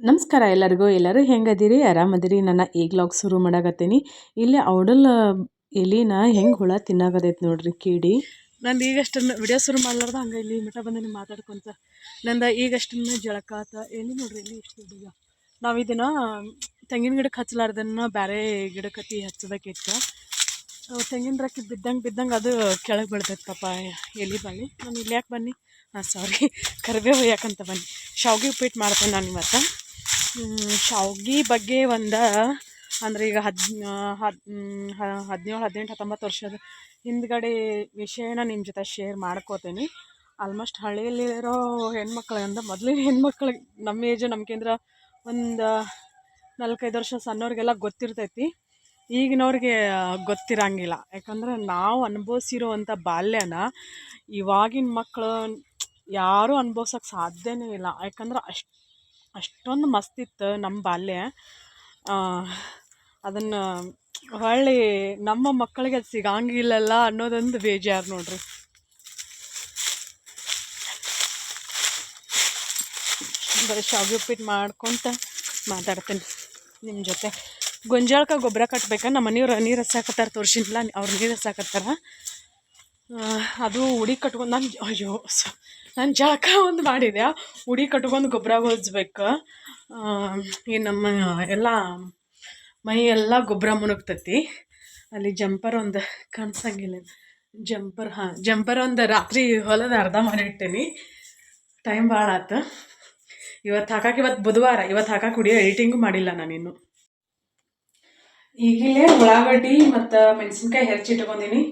ನಮಸ್ಕಾರ ಎಲ್ಲರಿಗೂ. ಎಲ್ಲರೂ ಹೆಂಗದಿರಿ? ಆರಾಮದಿರಿ? ನಾನು ಈಗ ವ್ಲಾಗ್ ಶುರು ಮಾಡಾಕತ್ತೀನಿ. ಇಲ್ಲಿ ಔಡಲ್ ಎಲಿನ ಹೆಂಗೆ ಹುಳ ತಿನ್ನಾಕತೈತಿ ನೋಡ್ರಿ ಕೀಡಿ. ನಂದು ಈಗಷ್ಟನ್ನು ವಿಡಿಯೋ ಶುರು ಮಾಡ್ಲಾರ್ದ ಹಂಗೆ ಇಲ್ಲಿ ಮಠ ಬಂದು ಮಾತಾಡ್ಕೊಂತ ನಂದು ಈಗಷ್ಟನ್ನು ಜಳಕಾತ ಎಲ್ಲಿ ನೋಡ್ರಿ ಇಲ್ಲಿ ಇಷ್ಟು ದೊಡ್ಡ. ನಾವು ಇದನ್ನು ತೆಂಗಿನ ಗಿಡಕ್ಕೆ ಹಚ್ಚಲಾರ್ದನ್ನ ಬೇರೆ ಗಿಡಕ್ಕೆ ಹಚ್ಚಬೇಕಿತ್ತು. ತೆಂಗಿನ ರಕ್ಕಿ ಬಿದ್ದಂಗೆ ಅದು ಕೆಳಗೆ ಬೀಳ್ತೈತೆ ಪಾಪ ಎಲಿ ಬಾಳಿ. ನಾನು ಇಲ್ಲಿ ಯಾಕೆ ಬನ್ನಿ ಸಾರಿ ಕರಿಬೇವು ಯಾಕಂತ ಬನ್ನಿ ಶಾವ್ಗೆ ಉಪ್ಪಿಟ್ಟು ಮಾಡ್ತೇನೆ ನಾನು ಇವತ್ತು. ಶಾವ್ಗೆ ಬಗ್ಗೆ ಅಂದರೆ ಈಗ 17, 18, 19 ವರ್ಷದ ಹಿಂದ್ಗಡೆ ವಿಷಯನ ನಿಮ್ಮ ಜೊತೆ ಶೇರ್ ಮಾಡ್ಕೋತೀನಿ. ಆಲ್ಮೋಸ್ಟ್ ಹಳ್ಳಿಯಲ್ಲಿರೋ ಹೆಣ್ಮಕ್ಳಿಂದ ಮೊದಲಿನ ಹೆಣ್ಮಕ್ಳಿಗೆ ನಮ್ಮ ಏಜು ನಮ್ಗೇಂದ್ರ ಒಂದು 4-5 ವರ್ಷ ಸಣ್ಣವ್ರಿಗೆಲ್ಲ ಗೊತ್ತಿರ್ತೈತಿ. ಈಗಿನವ್ರಿಗೆ ಗೊತ್ತಿರಂಗಿಲ್ಲ. ಯಾಕಂದ್ರೆ ನಾವು ಅನುಭವಿಸಿರೋವಂಥ ಬಾಲ್ಯನ ಇವಾಗಿನ ಮಕ್ಕಳು ಯಾರೂ ಅನುಭವ್ಸೋಕ್ಕೆ ಸಾಧ್ಯನೇ ಇಲ್ಲ. ಯಾಕಂದ್ರೆ ಅಷ್ಟೊಂದು ಮಸ್ತಿತ್ತು ನಮ್ಮ ಬಾಲ್ಯ. ಅದನ್ನು ಹೊಳ್ಳಿ ನಮ್ಮ ಮಕ್ಕಳಿಗೆ ಅದು ಸಿಗಂಗಿಲ್ಲಲ್ಲ ಅನ್ನೋದೊಂದು ಬೇಜಾರು ನೋಡ್ರಿ. ಬರೀ ಶಾವ್ಗೆ ಉಪ್ಪಿಟ್ಟು ಮಾಡ್ಕೊತ ಮಾತಾಡ್ತೀನಿ ನಿಮ್ಮ ಜೊತೆ. ಗೊಂಜಾಳಕ್ಕೆ ಗೊಬ್ಬರ ಕಟ್ಬೇಕಾ? ನಮ್ಮ ಮನೆಯವ್ರು ನೀರು ಹಸಾಕತ್ತಾರ, ತೋರಿಸಿಲ್ಲ ಅವ್ರು ನೀರು ಹಸಾಕತ್ತಾರ. ಅದು ಉಡಿ ಕಟ್ಕೊಂಡು ನಾನು ಜಳಕ ಒಂದು ಮಾಡಿದೆ, ಉಡಿ ಕಟ್ಕೊಂಡು ಗೊಬ್ಬರ ಹೊಜ್ಬೇಕು. ಈ ನಮ್ಮ ಎಲ್ಲ ಮೈ ಎಲ್ಲ ಗೊಬ್ಬರ ಮುಣಗ್ತೈತಿ. ಅಲ್ಲಿ ಜಂಪರ್ ಒಂದು ಕಾಣಿಸಂಗಿಲ್ಲ, ಜಂಪರ್ ಒಂದು ರಾತ್ರಿ ಹೊಲದ ಅರ್ಧ ಮಾಡಿಟ್ಟೇನಿ. ಟೈಮ್ ಭಾಳ ಆಯ್ತು. ಇವತ್ತು ಬುಧವಾರ, ಇವತ್ತು ಹಾಕಕ್ಕೆ ವಿಡಿಯೋ ಎಡಿಟಿಂಗು ಮಾಡಿಲ್ಲ ನಾನಿನ್ನು. ಈಗಿಲ್ಲೇ ಉಳ್ಳಾಗಡ್ಡಿ ಮತ್ತು ಮೆಣಸಿನ್ಕಾಯಿ ಹೆಚ್ಚಿಟ್ಕೊಂಡೀನಿ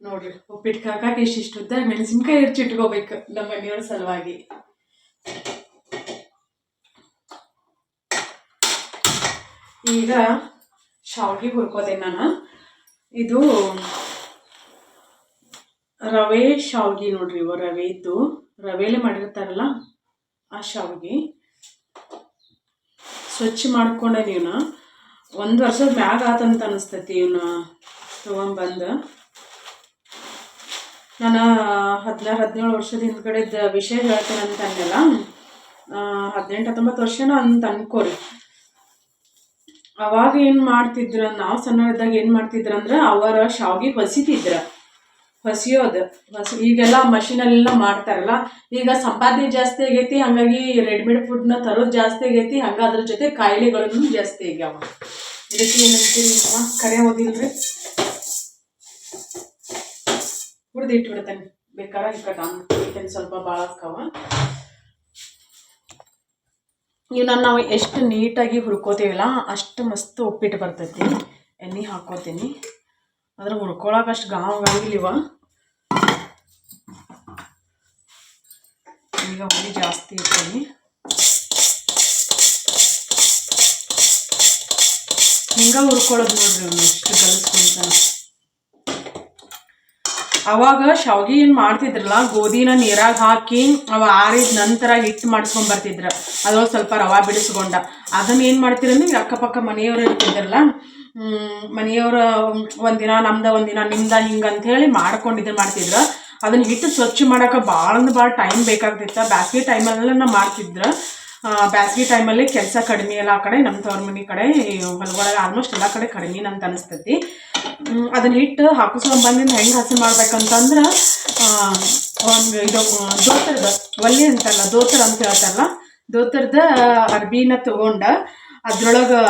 ನೋಡ್ರಿ. ಉಪ್ಪಿಟ್ಟು ಹಾಕಕ್ಕೆ ಇಷ್ಟಿಷ್ಟು ಉದ್ದ ಮೆಣಸಿನ್ಕಾಯಿ ಹೆಚ್ಚಿಟ್ಕೋಬೇಕು ನಮ್ಮ ಮನೆಯವ್ರ ಸಲುವಾಗಿ. ಈಗ ಶಾವ್ಗೆ ಹುರ್ಕೋತೀನಿ ನಾನು. ಇದು ರವೆ ಶಾವ್ಗೆ ನೋಡ್ರಿ. ಇವು ರವೆ ಇದ್ದು ರವೆಲೆ ಮಾಡಿರ್ತಾರಲ್ಲ ಆ ಶಾವ್ಗೆ. ಸ್ವಚ್ಛ ಮಾಡ್ಕೊಂಡೆ ನೀವನ್ನ 1 ವರ್ಷದ ಮ್ಯಾಗ ಆತಂತ ಅನಿಸ್ತೈತಿ. ಇವನ್ನ ತೊಗೊಂಬಂದು ನಾನು 16-17 ವರ್ಷದ ಹಿಂದ್ಗಡೆದ ವಿಷಯ ಹೇಳ್ತೇನೆ ಅಂತ ಅಂದೆಲ್ಲ. 18-19 ವರ್ಷನ ಅಂತ ಅನ್ಕೋರಿ. ಅವಾಗ ಏನು ಮಾಡ್ತಿದ್ರ, ನಾವು ಸಣ್ಣವಿದ್ದಾಗ ಏನು ಮಾಡ್ತಿದ್ರಂದ್ರೆ ಅವರ ಶಾವ್ಗೆ ಹೊಸಿಯೋದು. ಈಗೆಲ್ಲ ಮಷೀನಲ್ಲೆಲ್ಲ ಮಾಡ್ತಾರಲ್ಲ. ಈಗ ಸಂಪಾದನೆ ಜಾಸ್ತಿ ಆಗೈತಿ, ಹಂಗಾಗಿ ರೆಡಿಮೇಡ್ ಫುಡ್ನ ತರೋದು ಜಾಸ್ತಿ ಆಗೈತಿ. ಹಂಗೆ ಅದ್ರ ಜೊತೆ ಕಾಯಿಲೆಗಳನ್ನು ಜಾಸ್ತಿ ಆಗ್ಯಾವ. ಇದಕ್ಕೆ ಏನಂತೀರಿ ಕರೆ ಓದಿಲ್ರಿ, ಹುಡ್ದು ಇಟ್ಬಿಡ್ತೇನೆ ಬೇಕಾದ್ರೆ. ಇಕ್ಕಟ್ಟೇನು ಸ್ವಲ್ಪ ಭಾಳ ಅಕ್ಕವ. ಇವನ್ನ ನಾವು ಎಷ್ಟು ನೀಟಾಗಿ ಹುರ್ಕೋತೀವಲ್ಲ ಅಷ್ಟು ಮಸ್ತ್ ಉಪ್ಪಿಟ್ಟು ಬರ್ತೈತಿ. ಎಣ್ಣೆ ಹಾಕೋತೀನಿ, ಅದ್ರ ಹುರ್ಕೊಳಕ್ಕೆ ಅಷ್ಟು ಗಾಂಗಿಲ್ಲಿವ. ಈಗ ಹುಳಿ ಜಾಸ್ತಿ ಇರ್ತೀನಿ. ಹಿಂಗೆ ಹುರ್ಕೊಳ್ಳೋದು ನೋಡ್ರಿ. ಅವ್ನು ಎಷ್ಟು ಗಲಸ್ಕೊಂತಾನ. ಅವಾಗ ಶಾವ್ಗೆ ಏನು ಮಾಡ್ತಿದ್ರಲ್ಲ, ಗೋಧಿನ ನೀರಾಗ ಹಾಕಿ ಅವ ಆರಿದ ನಂತರ ಹಿಟ್ಟು ಮಾಡಿಸ್ಕೊಂಬರ್ತಿದ್ರು. ಅದ್ರೊಳಗೆ ಸ್ವಲ್ಪ ರವೆ ಬಿಡಿಸ್ಕೊಂಡ ಅದನ್ನ ಏನು ಮಾಡ್ತಿರಂದ್ರೆ ಅಕ್ಕಪಕ್ಕ ಮನೆಯವರು ಇರ್ತಿದ್ರಲ್ಲ, ಮನೆಯವರು ಒಂದಿನ ನಮ್ದ ಒಂದಿನ ನಿಮ್ದ ಹಿಂಗೆ ಅಂಥೇಳಿ ಮಾಡ್ಕೊಂಡು ಮಾಡ್ತಿದ್ರು. ಅದನ್ನ ಹಿಟ್ಟು ಸ್ವಚ್ಛ ಮಾಡೋಕೆ ಭಾಳ ಟೈಮ್ ಬೇಕಾಗ್ತಿತ್ತು. ಬ್ಯಾಸ್ಗೆ ಟೈಮಲ್ಲೆಲ್ಲ ಮಾಡ್ತಿದ್ರು. ಬ್ಯಾಸ್ಗೆ ಟೈಮಲ್ಲಿ ಕೆಲಸ ಕಡಿಮೆ ಎಲ್ಲ ಆ ಕಡೆ. ನಮ್ಮ ತವ್ರ ಮನೆ ಕಡೆ ಹೊಲಗೊಳಗೆ ಆಲ್ಮೋಸ್ಟ್ ಎಲ್ಲ ಕಡೆ ಕಡಿಮೆ ಅಂತ ಅನಿಸ್ತೈತಿ. ಅದನ್ನ ಹಿಟ್ಟು ಹಾಕಿಸ್ಕೊಂಡ್ಬಂದಿಂದ ಹೆಂಗೆ ಹಸಿ ಮಾಡ್ಬೇಕಂತಂದ್ರೆ, ಒಂದು ಇದು ದೋತರದ ಒಲೆ ಅಂತಲ್ಲ, ದೋತರ ಅಂತ ಹೇಳ್ತಾರಲ್ಲ, ದೋತರದ ಅರ್ಬಿನ ತೊಗೊಂಡು ಅದ್ರೊಳಗೆ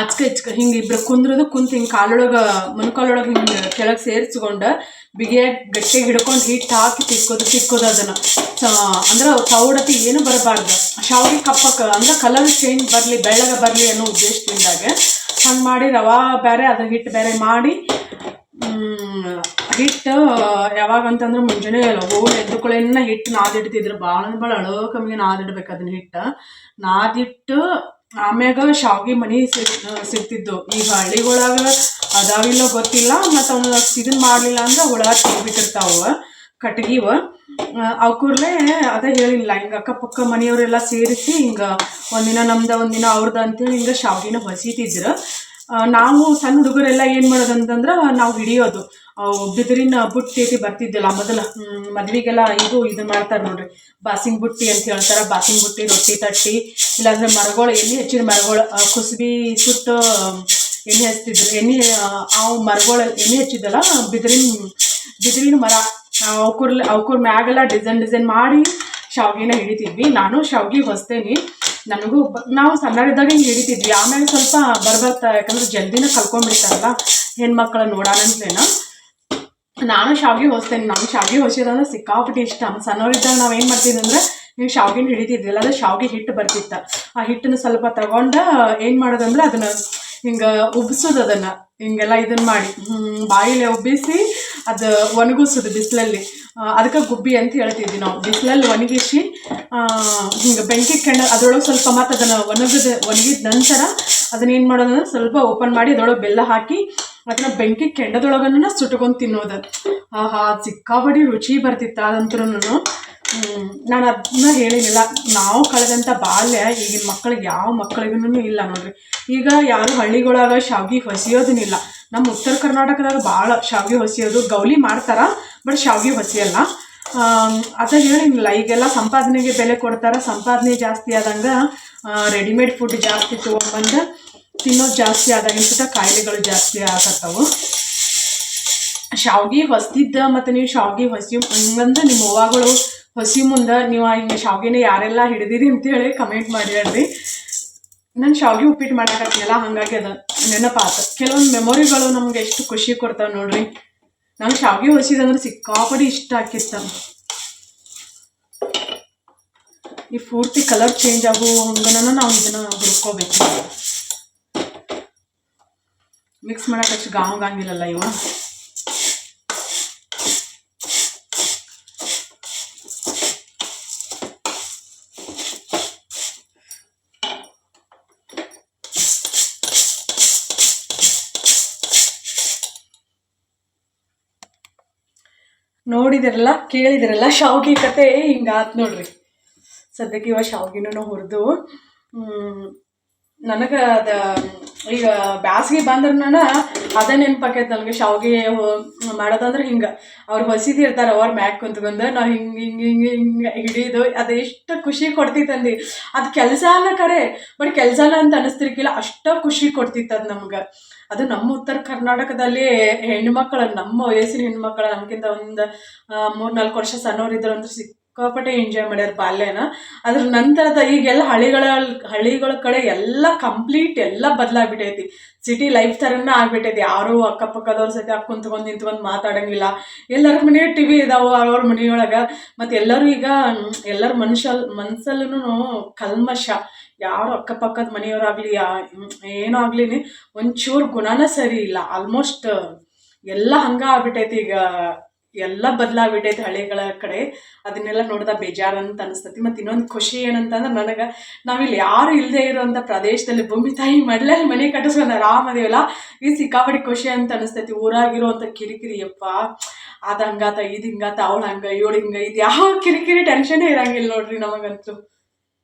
ಅಚ್ಕ ಹಿಂಗೆ ಇಬ್ಬರು ಕುಂತು ಹಿಂಗೆ ಕಾಲೊಳಗೆ ಮೊಣಕಾಲೊಳಗೆ ಹಿಂಗೆ ಕೆಳಗೆ ಸೇರಿಸ್ಕೊಂಡು ಬಿಗಿಯಾಗಿ ಗಟ್ಟಿಗೆ ಹಿಡ್ಕೊಂಡು ಹಿಟ್ಟು ಹಾಕಿ ತಿಕ್ಕೋದು ಅದನ್ನು. ಅಂದ್ರೆ ತೌಡತಿ ಏನು ಬರಬಾರ್ದು. ಶಾವ್ಗೆ ಕಪ್ಪಕ್ಕೆ ಅಂದ್ರೆ ಕಲರ್ ಚೇಂಜ್ ಬರಲಿ, ಬೆಳ್ಳಗೆ ಬರಲಿ ಅನ್ನೋ ಉದ್ದೇಶದಿಂದಾಗ ಹಂಗೆ ಮಾಡಿ ರವೆ ಬೇರೆ ಅದು ಹಿಟ್ಟು ಬೇರೆ ಮಾಡಿ. ಹಿಟ್ಟು ಯಾವಾಗಂತಂದ್ರೆ ಮುಂಜಾನೆ ಹೋಗಿ ಎದ್ದುಕೊಳ್ಳೇನ ಹಿಟ್ಟು ನಾದಿಡ್ತಿದ್ರು. ಭಾಳ ಅಳೋ ಕಮ್ಮಿಗೆ ನಾದಿಡ್ಬೇಕು ಅದನ್ನ ಹಿಟ್ಟು. ನಾದಿಟ್ಟು ಆಮ್ಯಾಗ ಶಾವ್ಗೆ ಮನೆ ಸಿಗ್ತಿದ್ದು. ಈಗ ಹಳ್ಳಿಗಳಾಗ ಅದಾವಿಲ್ಲ ಗೊತ್ತಿಲ್ಲ. ಮತ್ತು ಅವನು ಇದನ್ನು ಮಾಡಲಿಲ್ಲ ಅಂದ್ರೆ ಹುಳ ತಿನ್ಬಿಟ್ಟಿರ್ತಾವ ಕಟ್ಗಿವ. ಅವ್ಕೂರ್ಲೆ ಅದೇ ಹೇಳಿಲ್ಲ, ಹಿಂಗೆ ಅಕ್ಕಪಕ್ಕ ಮನೆಯವರೆಲ್ಲ ಸೇರಿಸಿ ಹಿಂಗೆ ಒಂದಿನ ನಮ್ದು ಒಂದಿನ ಅವ್ರದ್ದು ಅಂತೇಳಿ ಹಿಂಗೆ ಶಾವ್ಗೆನ ಹೊಸಿತಿದ್ರು. ನಾವು ಸಣ್ಣ ಹುಡುಗರೆಲ್ಲ ಏನು ಮಾಡೋದಂತಂದ್ರೆ ನಾವು ಹಿಡಿಯೋದು ಬಿದಿರಿನ ಬುಟ್ಟಿ ಐತಿ ಬರ್ತಿದ್ದಿಲ್ಲ ಮೊದಲು ಮದ್ವೆಗೆಲ್ಲ ಇದು ಮಾಡ್ತಾರೆ ನೋಡ್ರಿ, ಬಾಸಿಂಗ್ ಬುಟ್ಟಿ ಅಂತ ಹೇಳ್ತಾರೆ. ಬಾಸಿಂಗ್ ಬುಟ್ಟಿ, ರೊಟ್ಟಿ ತಟ್ಟಿ, ಇಲ್ಲಾಂದ್ರೆ ಮರಗಳು, ಎಣ್ಣೆ ಹಚ್ಚಿದ ಮರಗಳು, ಕುಸುಬಿ ಸುಟ್ಟು ಎಣ್ಣೆ ಹಚ್ತಿದ್ರು. ಅವು ಮರಗಳು ಎಣ್ಣೆ ಹಚ್ಚಿದ್ದಲ್ಲ, ಬಿದಿರಿನ ಮರ, ಅವ್ಕೂರ್ ಮ್ಯಾಗೆಲ್ಲ ಡಿಸೈನ್ ಮಾಡಿ ಶಾವ್ಗಿನ ಹಿಡಿತಿದ್ವಿ. ನಾನು ಶಾವ್ಗಿ ಹೊಸ್ತೇನಿ, ನನಗೂ ನಾವು ಸಣ್ಣರಿದ್ದಾಗ ಹಿಂಗೆ ಹಿಡಿತಿದ್ವಿ. ಆಮೇಲೆ ಸ್ವಲ್ಪ ಬರ್ತಾ ಯಾಕಂದ್ರೆ ಜಲ್ದಿನ ಕಲ್ಕೊಂಡ್ಬಿಡ್ತಾರಲ್ಲ ಹೆಣ್ಮಕ್ಳ ನೋಡೋಣಂತಲೇನ, ನಾನು ಶಾವ್ಗಿ ಹೊಸ್ತೇನೆ. ನಾನು ಶಾವ್ಗಿ ಹೊಸೋದಂದ್ರೆ ಸಿಕ್ಕಾಪಟ್ಟಿ ಇಷ್ಟ. ಸಣ್ಣವರಿದ್ದಾಗ ನಾವು ಏನು ಮಾಡ್ತಿದ್ವಿ ಅಂದರೆ, ನೀವು ಶಾವ್ಗಿನ ಹಿಡಿತಿದ್ವಿಲ್ಲ, ಅದು ಶಾವ್ಗಿ ಹಿಟ್ಟು ಬರ್ತಿತ್ತು. ಆ ಹಿಟ್ಟನ್ನು ಸ್ವಲ್ಪ ತಗೊಂಡು ಏನು ಮಾಡೋದಂದ್ರೆ ಅದನ್ನು ಹಿಂಗೆ ಉಬ್ಸೋದು, ಅದನ್ನು ಹಿಂಗೆಲ್ಲ ಇದನ್ನ ಮಾಡಿ ಬಾಯಿಲೆ ಉಬ್ಬಿಸಿ ಅದು ಒಣಗಿಸೋದು ಬಿಸಿಲಲ್ಲಿ. ಅದಕ್ಕೆ ಗುಬ್ಬಿ ಅಂತ ಹೇಳ್ತಿದ್ವಿ ನಾವು. ಬಿಸಿಲಲ್ಲಿ ಒಣಗಿಸಿ ಹಿಂಗೆ ಬೆಂಕಿ ಅದರೊಳಗೆ ಸ್ವಲ್ಪ ಮತ್ತು ಅದನ್ನು ಒಣಗಿದ ನಂತರ ಅದನ್ನೇನು ಮಾಡೋದಂದ್ರೆ ಸ್ವಲ್ಪ ಓಪನ್ ಮಾಡಿ ಅದರೊಳಗೆ ಬೆಲ್ಲ ಹಾಕಿ ಅದನ್ನು ಬೆಂಕಿ ಕೆಂಡದೊಳಗನ್ನ ಸುಟ್ಕೊಂಡು ತಿನ್ನೋದು. ಸಿಕ್ಕಾಬಡಿ ರುಚಿ ಬರ್ತಿತ್ತು ಅದಂತರೂ. ನಾನು ಅದನ್ನ ಹೇಳಿನಿಲ್ಲ, ನಾವು ಕಳೆದಂಥ ಬಾಲ್ಯ ಈಗಿನ ಮಕ್ಕಳಿಗೆ ಯಾವ ಮಕ್ಕಳಿಗೂ ಇಲ್ಲ ನೋಡ್ರಿ. ಈಗ ಯಾರು ಹಳ್ಳಿಗಳಾಗ ಶಾವ್ಗಿ ಹೊಸಿಯೋದನ್ನಿಲ್ಲ. ನಮ್ಮ ಉತ್ತರ ಕರ್ನಾಟಕದಾಗ ಭಾಳ ಶಾವ್ಗಿ ಹೊಸಿಯೋದು, ಗೌಲಿ ಮಾಡ್ತಾರ, ಬಟ್ ಶಾವ್ಗಿ ಹೊಸಿಯಲ್ಲ. ಅದ ಹೇಳಿನಿಲ್ಲ, ಈಗೆಲ್ಲ ಸಂಪಾದನೆಗೆ ಬೆಲೆ ಕೊಡ್ತಾರೆ. ಸಂಪಾದನೆ ಜಾಸ್ತಿ ಆದಂಗೆ ರೆಡಿಮೇಡ್ ಫುಡ್ ಜಾಸ್ತಿ ತೊಗೊಂಡ್ಬಂದು ತಿನ್ನೋದು ಜಾಸ್ತಿ ಆದಾಗಿನ ಕಾಯಿಲೆಗಳು ಜಾಸ್ತಿ ಆಗತ್ತವು. ಶಾವ್ಗಿ ಹೊಸ್ತಿದ್ದ ಮತ್ತು ನೀವು ಶಾವ್ಗಿ ಹಂಗಂದ್ರೆ ನಿಮ್ಮ ಅವ್ವಗಳು ಹೊಸಿ ಮುಂದೆ ನೀವು ಹಿಂಗೆ ಶಾವ್ಗಿನ ಯಾರೆಲ್ಲ ಹಿಡಿದಿರಿ ಅಂತೇಳಿ ಕಮೆಂಟ್ ಮಾಡಿ ಹೇಳ್ರಿ. ನಾನು ಶಾವ್ಗಿ ಉಪ್ಪಿಟ್ಟು ಮಾಡಾಕತ್ತೀನಲ್ಲ, ಹಾಗಾಗಿ ಅದು ನೆನಪಾತು. ಕೆಲವೊಂದು ಮೆಮೊರಿಗಳು ನಮ್ಗೆ ಎಷ್ಟು ಖುಷಿ ಕೊಡ್ತಾವೆ ನೋಡ್ರಿ. ನಂಗೆ ಶಾವ್ಗಿ ಹೊಸಿದಂದ್ರೆ ಸಿಕ್ಕಾಪಡಿ ಇಷ್ಟ ಆಕಿತ್ತು. ಈ ಪೂರ್ತಿ ಕಲರ್ ಚೇಂಜ್ ಆಗೋ ಹಂಗನ ನಾವು ಇದನ್ನು ಹುರ್ಕೋಬೇಕು. ಮಿಕ್ಸ್ ಮಾಡೋಕಷ್ಟು ಗಾಂಗಿಲ್ಲಲ್ಲ ಇವ. ನೋಡಿದಿರಲ್ಲ, ಕೇಳಿದಿರಲ್ಲ ಶಾವ್ಗಿ ಕತೆ ಹಿಂಗಾತ್ ನೋಡ್ರಿ. ಸದ್ಯಕ್ಕೆ ಇವಾಗ ಶಾವ್ಗಿನೂ ಹುರಿದು ನನಗೆ ಅದು ಈಗ ಬ್ಯಾಸಿಗೆ ಬಂದ್ರನ ಅದೇ ನೆನಪಾಕೈತೆ ನನಗೆ. ಶಾವ್ಗಿ ಮಾಡೋದಂದ್ರೆ ಹಿಂಗೆ ಅವ್ರು ಹೊಸಿದಿರ್ತಾರೆ, ಅವ್ರ ಮ್ಯಾಕ್ ಕುಂತ್ಕೊಂಡು ನಾವು ಹಿಂಗೆ ಹಿಂಗೆ ಹಿಂಗೆ ಹಿಂಗೆ ಹಿಡಿದು ಅದು ಎಷ್ಟು ಖುಷಿ ಕೊಡ್ತಿತ್ತಂದು. ಅದು ಕೆಲಸನ ಕರೆ, ಬಟ್ ಕೆಲಸನ ಅಂತ ಅನ್ನಿಸ್ತಿರ್ಕಿಲ್ಲ, ಅಷ್ಟು ಖುಷಿ ಕೊಡ್ತಿತ್ತು ಅದು ನಮ್ಗೆ. ಅದು ನಮ್ಮ ಉತ್ತರ ಕರ್ನಾಟಕದಲ್ಲಿ ಹೆಣ್ಮಕ್ಳು, ನಮ್ಮ ವಯಸ್ಸಿನ ಹೆಣ್ಮಕ್ಳು, ನಮ್ಗಿಂತ ಒಂದು 3-4 ವರ್ಷ ಸಣ್ಣವ್ರು ಅಂದ್ರೆ ಸಿಕ್ಕಾಪಟ್ಟೆ ಎಂಜಾಯ್ ಮಾಡ್ಯಾರ ಬಾಲ್ಯನ. ಅದ್ರ ನಂತರದ ಈಗೆಲ್ಲ ಹಳ್ಳಿಗಳ ಕಡೆ ಎಲ್ಲ ಕಂಪ್ಲೀಟ್ ಎಲ್ಲ ಬದಲಾಗ್ಬಿಟ್ಟೈತಿ. ಸಿಟಿ ಲೈಫ್ ಥರನೇ ಆಗ್ಬಿಟ್ಟೈತಿ. ಯಾರೂ ಅಕ್ಕಪಕ್ಕದವ್ರ ಸತಿ ಕುಂತ್ಕೊಂಡು ನಿಂತ್ಕೊಂಡು ಮಾತಾಡೋಂಗಿಲ್ಲ. ಎಲ್ಲರ ಮನೆ ಟಿವಿ ಇದಾವೆ ಅವ್ರ ಮನೆಯೊಳಗೆ. ಮತ್ತು ಎಲ್ಲರೂ ಈಗ ಎಲ್ಲರ ಮನಸ್ಸಲ್ಲೂ ಕಲ್ಮಶ. ಯಾರು ಅಕ್ಕಪಕ್ಕದ ಮನೆಯವರಾಗಲಿ ಏನೋ ಆಗಲಿ ಒಂಚೂರು ಗುಣನ ಸರಿ ಇಲ್ಲ. ಆಲ್ಮೋಸ್ಟ್ ಎಲ್ಲ ಹಂಗೆ ಆಗ್ಬಿಟ್ಟೈತಿ. ಈಗ ಎಲ್ಲ ಬದಲಾಗ್ಬಿಟ್ಟೈತೆ ಹಳ್ಳಿಗಳ ಕಡೆ. ಅದನ್ನೆಲ್ಲ ನೋಡ್ದ ಬೇಜಾರು ಅಂತ ಅನಿಸ್ತೈತಿ. ಮತ್ತು ಇನ್ನೊಂದು ಖುಷಿ ಏನಂತಂದ್ರೆ, ನನಗೆ ನಾವಿಲ್ಲಿ ಯಾರು ಇಲ್ಲದೆ ಇರೋವಂಥ ಪ್ರದೇಶದಲ್ಲಿ ಭೂಮಿ ತಾಯಿ ಮಡ್ಲಲ್ಲಿ ಮನೆ ಕಟ್ಟಿಸ್ಕೊಂಡು ಆರಾಮದೇವಲ್ಲ, ಇದು ಸಿಕ್ಕಾಪಡಿ ಖುಷಿ ಅಂತ ಅನಿಸ್ತೈತಿ. ಊರಾಗಿರೋವಂಥ ಕಿರಿಕಿರಿ, ಯಪ್ಪ ಅದು ಹಂಗಾತ, ಇದು ಹಿಂಗಾತ, ಅವಳು ಹಂಗೆ, ಇವಳು ಹಿಂಗೆ, ಇದು ಯಾವ ಕಿರಿಕಿರಿ ಟೆನ್ಷನ್ನೇ ಇರಂಗಿಲ್ಲ ನೋಡ್ರಿ ನಮಗಂತೂ.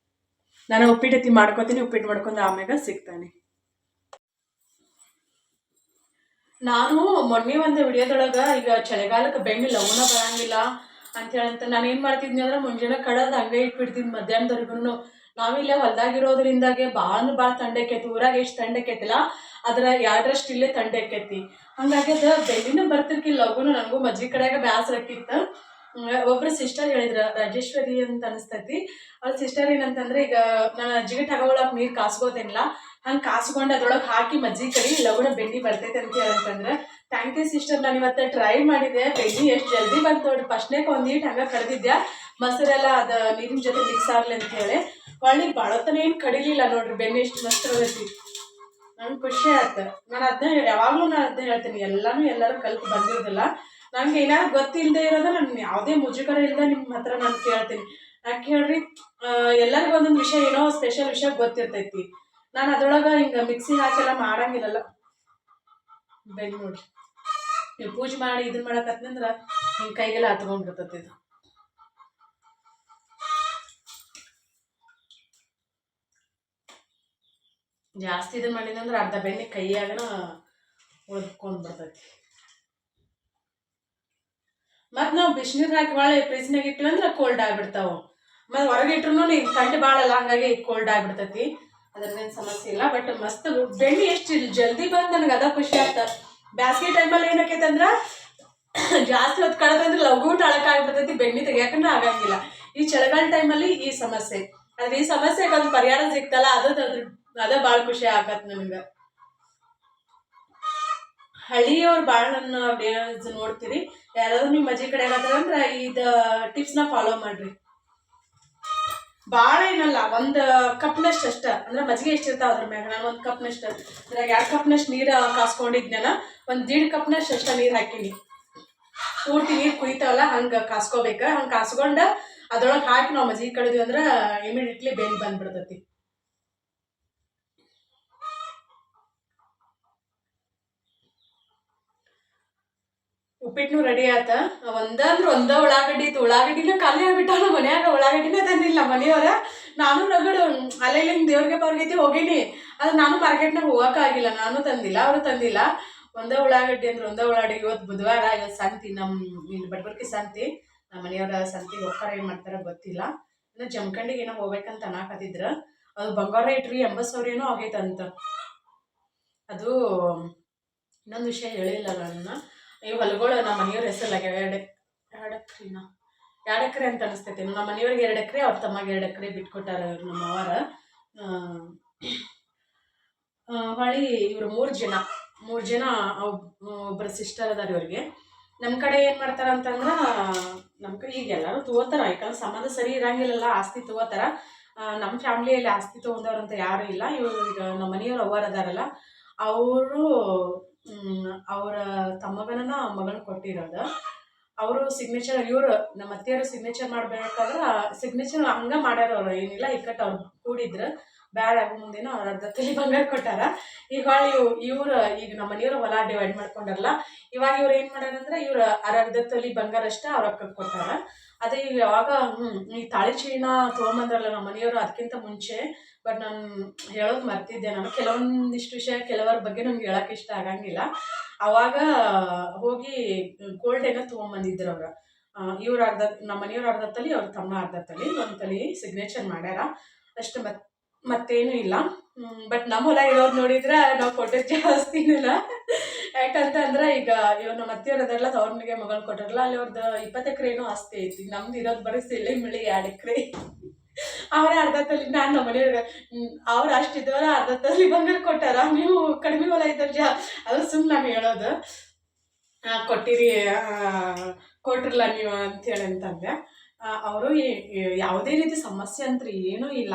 ನಾನು ಉಪ್ಪಿಟ್ಟು ಮಾಡ್ಕೊತೀನಿ, ಉಪ್ಪಿಟ್ಟು ಮಾಡ್ಕೊಂಡು ಆಮ್ಯಾಗ ಸಿಗ್ತಾನೆ. ನಾನು ಮೊನ್ನೆ ಒಂದು ವಿಡಿಯೋದೊಳಗೆ ಈಗ ಚಳಿಗಾಲಕ್ಕೆ ಬೆಣ್ಣೆ ಲವಣ ಬರಂಗಿಲ್ಲ ಅಂತೇಳಂತ ನಾನು ಏನು ಮಾಡ್ತಿದ್ನಿ ಅಂದ್ರೆ, ಮುಂಜಾನೆ ಕಡದು ಹಂಗೆ ಇಟ್ಬಿಡ್ತಿದ್ನಿ ಮಧ್ಯಾಹ್ನದವರೆಗೂ. ನಾವಿಲ್ಲೇ ಹೊಲ್ದಾಗಿರೋದ್ರಿಂದಾಗೆ ಭಾಳ ಥಂಡಾಕೈತಿ. ಊರಾಗ ಎಷ್ಟು ಥಂಡಾಕೈತಿಲ್ಲ, ಅದರ 2ರಷ್ಟು ಇಲ್ಲೇ ಥಂಡಾಕೈತಿ. ಹಂಗಾಗಿ ಅದು ಬೆಳ್ಳಿನೂ ಬರ್ತಿರ್ಕಿಲ್ಲ ಲಗುನು. ನನಗೂ ಮಜ್ಜಿಗೆ ಕಡೆಯಾಗ ಬೇಸರ ಆಕಿತ್ತು. ಒಬ್ಬರು ಸಿಸ್ಟರ್ ಹೇಳಿದ್ರು, ರಾಜೇಶ್ವರಿ ಅಂತ ಅನಿಸ್ತೈತಿ. ಅವ್ರ ಸಿಸ್ಟರ್ ಏನಂತಂದ್ರೆ, ಈಗ ನಾನು ಅಜ್ಜಿಗೆ ತಗೊಳಕ್ಕೆ ನೀರು ಕಾಸ್ಕೋತೇನಿಲ್ಲ, ಹಂಗೆ ಕಾಸ್ಕೊಂಡು ಅದ್ರೊಳಗೆ ಹಾಕಿ ಮಜ್ಜಿಗೆ ಕಡಿ ಲಗುನ ಬೆಣ್ಣೆ ಬರ್ತೈತೆ ಅಂತ ಹೇಳಂತಂದ್ರೆ, ಥ್ಯಾಂಕ್ ಯು ಸಿಸ್ಟರ್. ನಾನು ಇವತ್ತು ಟ್ರೈ ಮಾಡಿದೆ, ಬೆಣ್ಣೆ ಎಷ್ಟು ಜಲ್ದಿ ಬಂತು ನೋಡಿ. ಫಸ್ಟ್ನೇಗೆ ಒಂದು ನೀಟ್ ಹಂಗೆ ಕಡ್ದಿದ್ದೆ, ಮೊಸರೆಲ್ಲ ಅದು ನೀರಿನ ಜೊತೆ ಮಿಕ್ಸ್ ಆಗಲಿ ಅಂತ ಹೇಳಿ. ಒಳ್ಳೆ ಭಾಳತನ ಏನು ಕಡಿಲಿಲ್ಲ ನೋಡ್ರಿ, ಬೆಣ್ಣೆ ಎಷ್ಟು ಮಸ್ತ್ ಆಗೈತಿ. ನಂಗೆ ಖುಷಿ ಆಯ್ತು. ನಾನು ಯಾವಾಗಲೂ ಅದನ್ನ ಹೇಳ್ತೀನಿ, ಎಲ್ಲರೂ ಕಲ್ತು ಬಂದಿರೋದಿಲ್ಲ. ನಂಗೆ ಏನಾದ್ರು ಗೊತ್ತಿಲ್ಲದೆ ಇರೋದ ನಾನು ಯಾವುದೇ ಮುಜುಗರ ಇಲ್ಲದೆ ನಿಮ್ಮ ಹತ್ರ ನಾನು ಕೇಳ್ತೀನಿ. ಯಾಕೆ ಹೇಳ್ರಿ, ಎಲ್ಲರಿಗೂ ಒಂದೊಂದು ವಿಷಯ, ಏನೋ ಸ್ಪೆಷಲ್ ವಿಷಯ ಗೊತ್ತಿರ್ತೈತಿ. ನಾನು ಅದ್ರೊಳಗೆ ಹಿಂಗೆ ಮಿಕ್ಸಿ ಹಾಕೆಲ್ಲ ಮಾಡಂಗಿಲ್ಲಲ್ಲ. ಬೆಣ್ಣೆ ನೋಡ್ರಿ, ನೀವು ಪೂಜೆ ಮಾಡಿ ಇದನ್ನ ಮಾಡಕತ್ತಂದ್ರೆ ಹಿಂಗೆ ಕೈಗೆಲ್ಲ ಹತ್ಕೊಂಡ್ಬಿಡ್ತೈತಿ ಇದು. ಜಾಸ್ತಿ ಇದನ್ನ ಮಾಡಿದಂದ್ರೆ ಅರ್ಧ ಬೆಣ್ಣೆ ಕೈಯಾಗನ ಉಳ್ಕೊಂಡು ಬರ್ತೈತಿ. ಮತ್ತು ನಾವು ಬಿಸಿನೀರು ಹಾಕಿ ಭಾಳ ಫ್ರಿಜ್ನಾಗ ಇಟ್ಟಿವಿ ಅಂದ್ರೆ ಕೋಲ್ಡ್ ಆಗಿಬಿಡ್ತಾವೆ. ಮತ್ತು ಹೊರಗೆ ಇಟ್ರು ಈಗ ಥಂಡಿ ಭಾಳ ಅಲ್ಲ, ಹಂಗಾಗಿ ಕೋಲ್ಡ್ ಆಗಿಬಿಡ್ತೈತಿ. ಅದ್ರದ್ದೇನು ಸಮಸ್ಯೆ ಇಲ್ಲ. ಬಟ್ ಮಸ್ತ್ ಬೆಣ್ಣೆ ಎಷ್ಟು ಜಲ್ದಿ ಬಂದು ನನಗೆ ಅದ ಖುಷಿ ಆಗ್ತದೆ. ಬ್ಯಾಸ್ಗೆ ಟೈಮಲ್ಲಿ ಏನಾಕೈತೆ ಅಂದ್ರೆ ಜಾಸ್ತಿ ಹೊತ್ತು ಕಳೆದಂದ್ರೆ ಲಘು ಆಗಿಬಿಡ್ತೈತಿ, ಬೆಣ್ಣೆ ತೆಗಿಯಾಕಂದ್ರೆ ಆಗಂಗಿಲ್ಲ. ಈ ಚಳಿಗಾಲ ಟೈಮಲ್ಲಿ ಈ ಸಮಸ್ಯೆ. ಆದ್ರೆ ಈ ಸಮಸ್ಯೆಗೆ ಒಂದು ಪರಿಹಾರ ಸಿಗ್ತಲ್ಲ, ಅದೇ ಭಾಳ ಖುಷಿ ಆಗತ್ತೆ ನನಗೆ. ಹಳ್ಳಿಯವ್ರು ಭಾಳ ನನ್ನ ವಿಡಿಯೋಸ್ ನೋಡ್ತೀರಿ. ಯಾರಾದ್ರೂ ನಿಮ್ಮ ಅಜ್ಜಿ ಕಡೆ ಅಂದ್ರೆ ಇದು ಟಿಪ್ಸ್ನ ಫಾಲೋ ಮಾಡ್ರಿ. ಭಾಳ ಏನಲ್ಲ, ಒಂದು ಕಪ್ನಷ್ಟು ಅಷ್ಟ. ಅಂದ್ರೆ ಮಜ್ಜಿಗೆ ಎಷ್ಟಿರ್ತಾವ ಅದ್ರ ಮ್ಯಾಗ ನಾನು ಒಂದು ಕಪ್ನಷ್ಟು, ಅದ್ರಾಗ 2 ಕಪ್ನಷ್ಟು ನೀರು ಕಾಸ್ಕೊಂಡಿದ್ನ, ಒಂದು 1.5 ಕಪ್ನಷ್ಟು ಅಷ್ಟ ನೀರು ಹಾಕೀನಿ. ಪೂರ್ತಿ ನೀರು ಕುಯ್ತಾವಲ್ಲ ಹಂಗೆ ಕಾಸ್ಕೋಬೇಕು. ಹಂಗೆ ಕಾಸ್ಕೊಂಡು ಅದ್ರೊಳಗೆ ಹಾಕಿ ನಾವು ಮಜ್ಜಿಗೆ ಕಡಿದ್ವಿ ಅಂದ್ರೆ ಇಮಿಡಿಯೇಟ್ಲಿ ಬೇಗ ಬಂದ್ಬಿಡ್ತೈತಿ. ಉಪ್ಪಿಟ್ಟು ರೆಡಿ ಆತ. ಒಂದ ಉಳ್ಳಾಗಡ್ಡಿ ಇತ್ತು, ಉಳ್ಳಾಗಡ್ಡಿನ ಖಾಲಿ ಆಗ್ಬಿಟ್ಟ. ನಮ್ಮ ಮನ್ಯಾಗ ಉಳ್ಳಾಗಡ್ಡಿನೇ ತಂದಿಲ್ಲ ಮನೆಯವ್ರ. ನಾನು ರಗಡು ಅಲ್ಲೆಲ್ಲ ದೇವ್ರಿಗೆ ಪಾರ್ಗೈತಿ ಹೋಗೀನಿ. ಅದು ನಾನು ಮಾರ್ಕೆಟ್ನಾಗ ಹೋಗೋಕ್ಕಾಗಿಲ್ಲ, ನಾನು ತಂದಿಲ್ಲ, ಅವರು ತಂದಿಲ್ಲ. ಒಂದೇ ಉಳ್ಳಾಗಡ್ಡಿ ಇವತ್ತು ಬುಧವಾರ, ಇವತ್ತು ಸಂತಿ, ಇಲ್ಲಿ ಬಡಬರ್ಕಿ ಸಂತಿ. ನಮ್ಮ ಮನೆಯವರ ಸಂತಿಗೆ ಒಕ್ಕರ ಏನು ಮಾಡ್ತಾರ ಗೊತ್ತಿಲ್ಲ. ಇನ್ನು ಜಮಖಂಡಿಗೆ ಏನೋ ಹೋಗ್ಬೇಕಂತ ಅನ್ನಕತ್ತಿದ್ರ. ಅದು ಬಂಗಾರ ಇಟ್ರಿ 80,000 ಏನೋ ಆಗೈತಂತ. ಅದು ಇನ್ನೊಂದು ವಿಷಯ ಹೇಳಿಲ್ಲ ನನ್ನ. ಈ ಹೊಲಗಳು ನಮ್ಮ ಮನೆಯವ್ರ ಹೆಸರಲ್ಲಾಗ 2 ಎಕರೆ ಅಂತ ಅನಿಸ್ತೈತಿ. ನಮ್ಮ ಮನೆಯವ್ರಿಗೆ 2 ಎಕರೆ, ಅವ್ರ ತಮ್ಮಗೆ 2 ಎಕರೆ ಬಿಟ್ಕೊಟ್ಟಾರ ನಮ್ಮ ಅವರ. ಹೊಳಿ ಇವರು 3 ಜನ ಒಬ್ಬರ ಸಿಸ್ಟರ್ ಅದಾರ ಇವ್ರಿಗೆ. ನಮ್ಮ ಕಡೆ ಏನು ಮಾಡ್ತಾರ ಅಂತಂದ್ರೆ, ನಮ್ಮ ಕಡೆ ಈಗ ಎಲ್ಲರೂ ತಗೋತಾರ, ಯಾಕಂದ್ರೆ ಸಂಬಂಧ ಸರಿ ಇರಂಗಿಲ್ಲಲ್ಲ, ಆಸ್ತಿ ತಗೋತಾರ. ನಮ್ಮ ಫ್ಯಾಮ್ಲಿಯಲ್ಲಿ ಆಸ್ತಿ ತೊಗೊಂಡವ್ರಂತ ಯಾರು ಇಲ್ಲ. ಇವರು ಈಗ ನಮ್ಮ ಮನೆಯವ್ರು ಅವ್ವಾರ ಅದಾರಲ್ಲ, ಅವರು ಅವರ ತಮ್ಮಗನ ಮಗಳನ್ನ ಕೊಟ್ಟಿರೋದು. ಅವರು ಸಿಗ್ನೇಚರ್, ಇವರು ನಮ್ಮ ಅತ್ತೆಯವರು ಸಿಗ್ನೇಚರ್ ಮಾಡ್ಬೇಕಾದ್ರೆ ಸಿಗ್ನೇಚರ್ ಹಂಗ ಮಾಡ್ಯಾರ. ಅವ್ರು ಏನಿಲ್ಲ ಇಕ್ಕಟ್ಟು ಅವ್ರು ಕೂಡಿದ್ರು, ಬ್ಯಾಡ ಆಗೋ ಮುಂದೇನೋ ಅವ್ರ ಅರ್ಧ ತೊಲಿ ಬಂಗಾರ ಕೊಟ್ಟಾರ. ಈಗ ಇವ್ರು ಈಗ ನಮ್ಮ ಮನೆಯವ್ರು ಹೊಲ ಡಿವೈಡ್ ಮಾಡ್ಕೊಂಡಾರಲ್ಲ, ಇವಾಗ ಇವ್ರು ಏನು ಮಾಡ್ಯಾರಂದ್ರೆ ಇವ್ರು ಅರ್ಧ ತೊಲಿ ಬಂಗಾರ ಅಷ್ಟ ಅವ್ರ ಅಕ್ಕಗೆ ಕೊಟ್ಟಾರ. ಅದೇ ಈಗ ಯಾವಾಗ ಈ ತಾಳಿ ಚೈನ ತೊಗೊಂಬಂದ್ರಲ್ಲ ನಮ್ಮ ಮನೆಯವರು, ಅದಕ್ಕಿಂತ ಮುಂಚೆ. ಬಟ್ ನಾನು ಹೇಳೋದು ಮರ್ತಿದ್ದೆ. ನಾನು ಕೆಲವೊಂದಿಷ್ಟು ವಿಷಯ ಕೆಲವರ ಬಗ್ಗೆ ನಮ್ಗೆ ಹೇಳಕ್ಕೆ ಇಷ್ಟ ಆಗಂಗಿಲ್ಲ. ಅವಾಗ ಹೋಗಿ ಗೋಲ್ಡ್ ಏನೋ ತೊಗೊಂಬಂದಿದ್ರು ಅವ್ರು. ಇವ್ರು ನಮ್ಮ ಮನೆಯವ್ರು ಅರ್ಧ ತಲಿ, ಅವ್ರ ತಮ್ಮ ಅರ್ಧ ತಲಿ, ಒಂದು ತಲಿ ಸಿಗ್ನೇಚರ್ ಮಾಡ್ಯಾರ ಅಷ್ಟು. ಮತ್ತೇನು ಇಲ್ಲ. ಬಟ್ ನಮ್ಮ ಹೊಲ ಇರೋರು ನೋಡಿದ್ರೆ ನಾವು ಕೊಟ್ಟಿದ್ದು ಜಾಸ್ತಿನಿಲ್ಲ. ಯಾಕಂತಂದ್ರೆ ಈಗ ಇವ್ರು ನಮ್ಮ ಅತ್ತೆಯವ್ರು ಅದೆಲ್ಲ ಅವ್ರನಿಗೆ ಮಗಳು ಕೊಟ್ಟಾರಲ್ಲ, ಅಲ್ಲಿ ಅವ್ರದ್ದು 20 ಎಕರೆ ಏನೋ ಆಸ್ತಿ ಐತಿ. ನಮ್ದು ಇರೋದು ಬರೀ ಸಿಳ್ಳಿ ಮಿಳಿ 2 ಎಕರೆ. ಅವರೇ ಅರ್ಧ ತಲಿ. ನಾನು ನಮ್ಮ ಮನೆಯವ್ರಿಗೆ ಅವ್ರು ಅಷ್ಟಿದ್ದವರ ಅರ್ಧ ತಲಿ ಬಂಗಾರ ಕೊಟ್ಟಾರ, ನೀವು ಕಡಿಮೆ ಹೊಲ ಇದ್ದ ಅದು ಸುಮ್ಮನೆ ನಾನು ಹೇಳೋದು. ಕೊಟ್ಟಿರಿ, ಕೊಟ್ರಲ್ಲ ನೀವು ಅಂತೇಳಿ ಅಂತಂದೆ. ಅವರು ಯಾವುದೇ ರೀತಿ ಸಮಸ್ಯೆ ಅಂತ ಏನೂ ಇಲ್ಲ.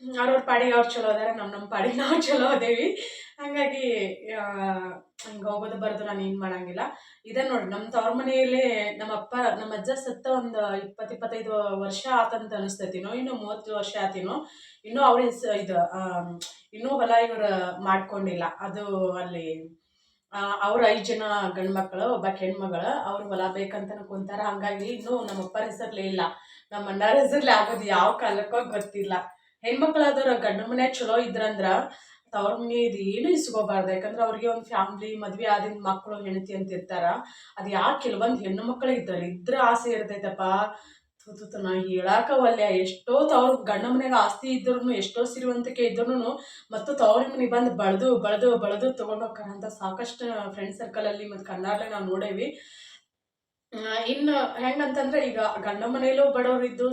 ಅವ್ರವ್ರ ಪಾಡಿಗೆ ಅವ್ರು ಚಲೋ ಅದಾರ, ನಮ್ಮ ಪಾಡಿಗೆ ನಾವು ಚಲೋ ಅದೇವಿ. ಹಾಗಾಗಿ ಹಂಗೆ ಹೋಗೋದು ಬರೋದು ನಾನು ಏನು ಮಾಡಂಗಿಲ್ಲ. ಇದೇ ನೋಡಿ, ನಮ್ಮ ತವ್ರ ಮನೆಯಲ್ಲೇ ನಮ್ಮ ಅಜ್ಜ ಸತ್ತ ಒಂದು 20-25 ವರ್ಷ ಆತಂತ ಅನಿಸ್ತೈತಿನೋ, ಇನ್ನು 30 ವರ್ಷ ಆತಿನೋ. ಇನ್ನೂ ಅವ್ರ ಇನ್ನೂ ಹೊಲ ಇವ್ರು ಮಾಡ್ಕೊಂಡಿಲ್ಲ. ಅದು ಅಲ್ಲಿ ಅವ್ರ 5 ಜನ ಗಂಡು ಮಕ್ಕಳು, ಒಬ್ಬ ಹೆಣ್ಮಗಳು. ಅವ್ರು ಹೊಲ ಬೇಕಂತ ಕುಂತಾರ. ಹಂಗಾಗಿ ಇನ್ನೂ ನಮ್ಮ ಅಪ್ಪರ ಹೆಸರ್ಲೇ ಇಲ್ಲ, ನಮ್ಮ ಅಣ್ಣರ ಹೆಸರ್ಲಿ ಆಗೋದು ಯಾವ ಕಾಲಕ್ಕೋ ಗೊತ್ತಿಲ್ಲ. ಹೆಣ್ಮಕ್ಳಾದವ್ರು ಗಂಡ ಮನೆ ಚಲೋ ಇದ್ರಂದ್ರ ತವ್ರ ಮನೆ ಇದು ಏನು ಇಸ್ಕೋಬಾರ್ದು. ಯಾಕಂದ್ರೆ ಅವ್ರಿಗೆ ಒಂದು ಫ್ಯಾಮ್ಲಿ, ಮದ್ವೆ ಆದಿನ ಮಕ್ಕಳು ಹೆಂಡತಿ ಅಂತ ಇರ್ತಾರ. ಅದು ಯಾಕೆ ಕೆಲವೊಂದು ಹೆಣ್ಣು ಮಕ್ಕಳು ಇದ್ರೆ ಆಸೆ ಇರ್ತೈತಪ್ಪ. ನಾ ಹೇಳಾಕವಲ್ಯ. ಎಷ್ಟೋ ತವ್ರ ಗಂಡ ಮನೆಗೆ ಆಸ್ತಿ ಇದ್ರು, ಎಷ್ಟೋ ಸಿರಿವಂತಿಕೆ ಇದ್ರು ಮತ್ತು ತವ್ರ ಮನೆಗೆ ಬಂದು ಬಳದು ತೊಗೊಂಡು ಹೋಗ್ತಾರಂತ ಸಾಕಷ್ಟು ಫ್ರೆಂಡ್ ಸರ್ಕಲಲ್ಲಿ ಮತ್ತು ಕನ್ನಡಲ್ಲೇ ನಾವು ನೋಡೇವಿ. ಇನ್ನು ಹೆಂಗಂತಂದ್ರೆ ಈಗ ಗಂಡ ಮನೆಯಲ್ಲೂ ಬಡವ್ರು ಇದ್ದು,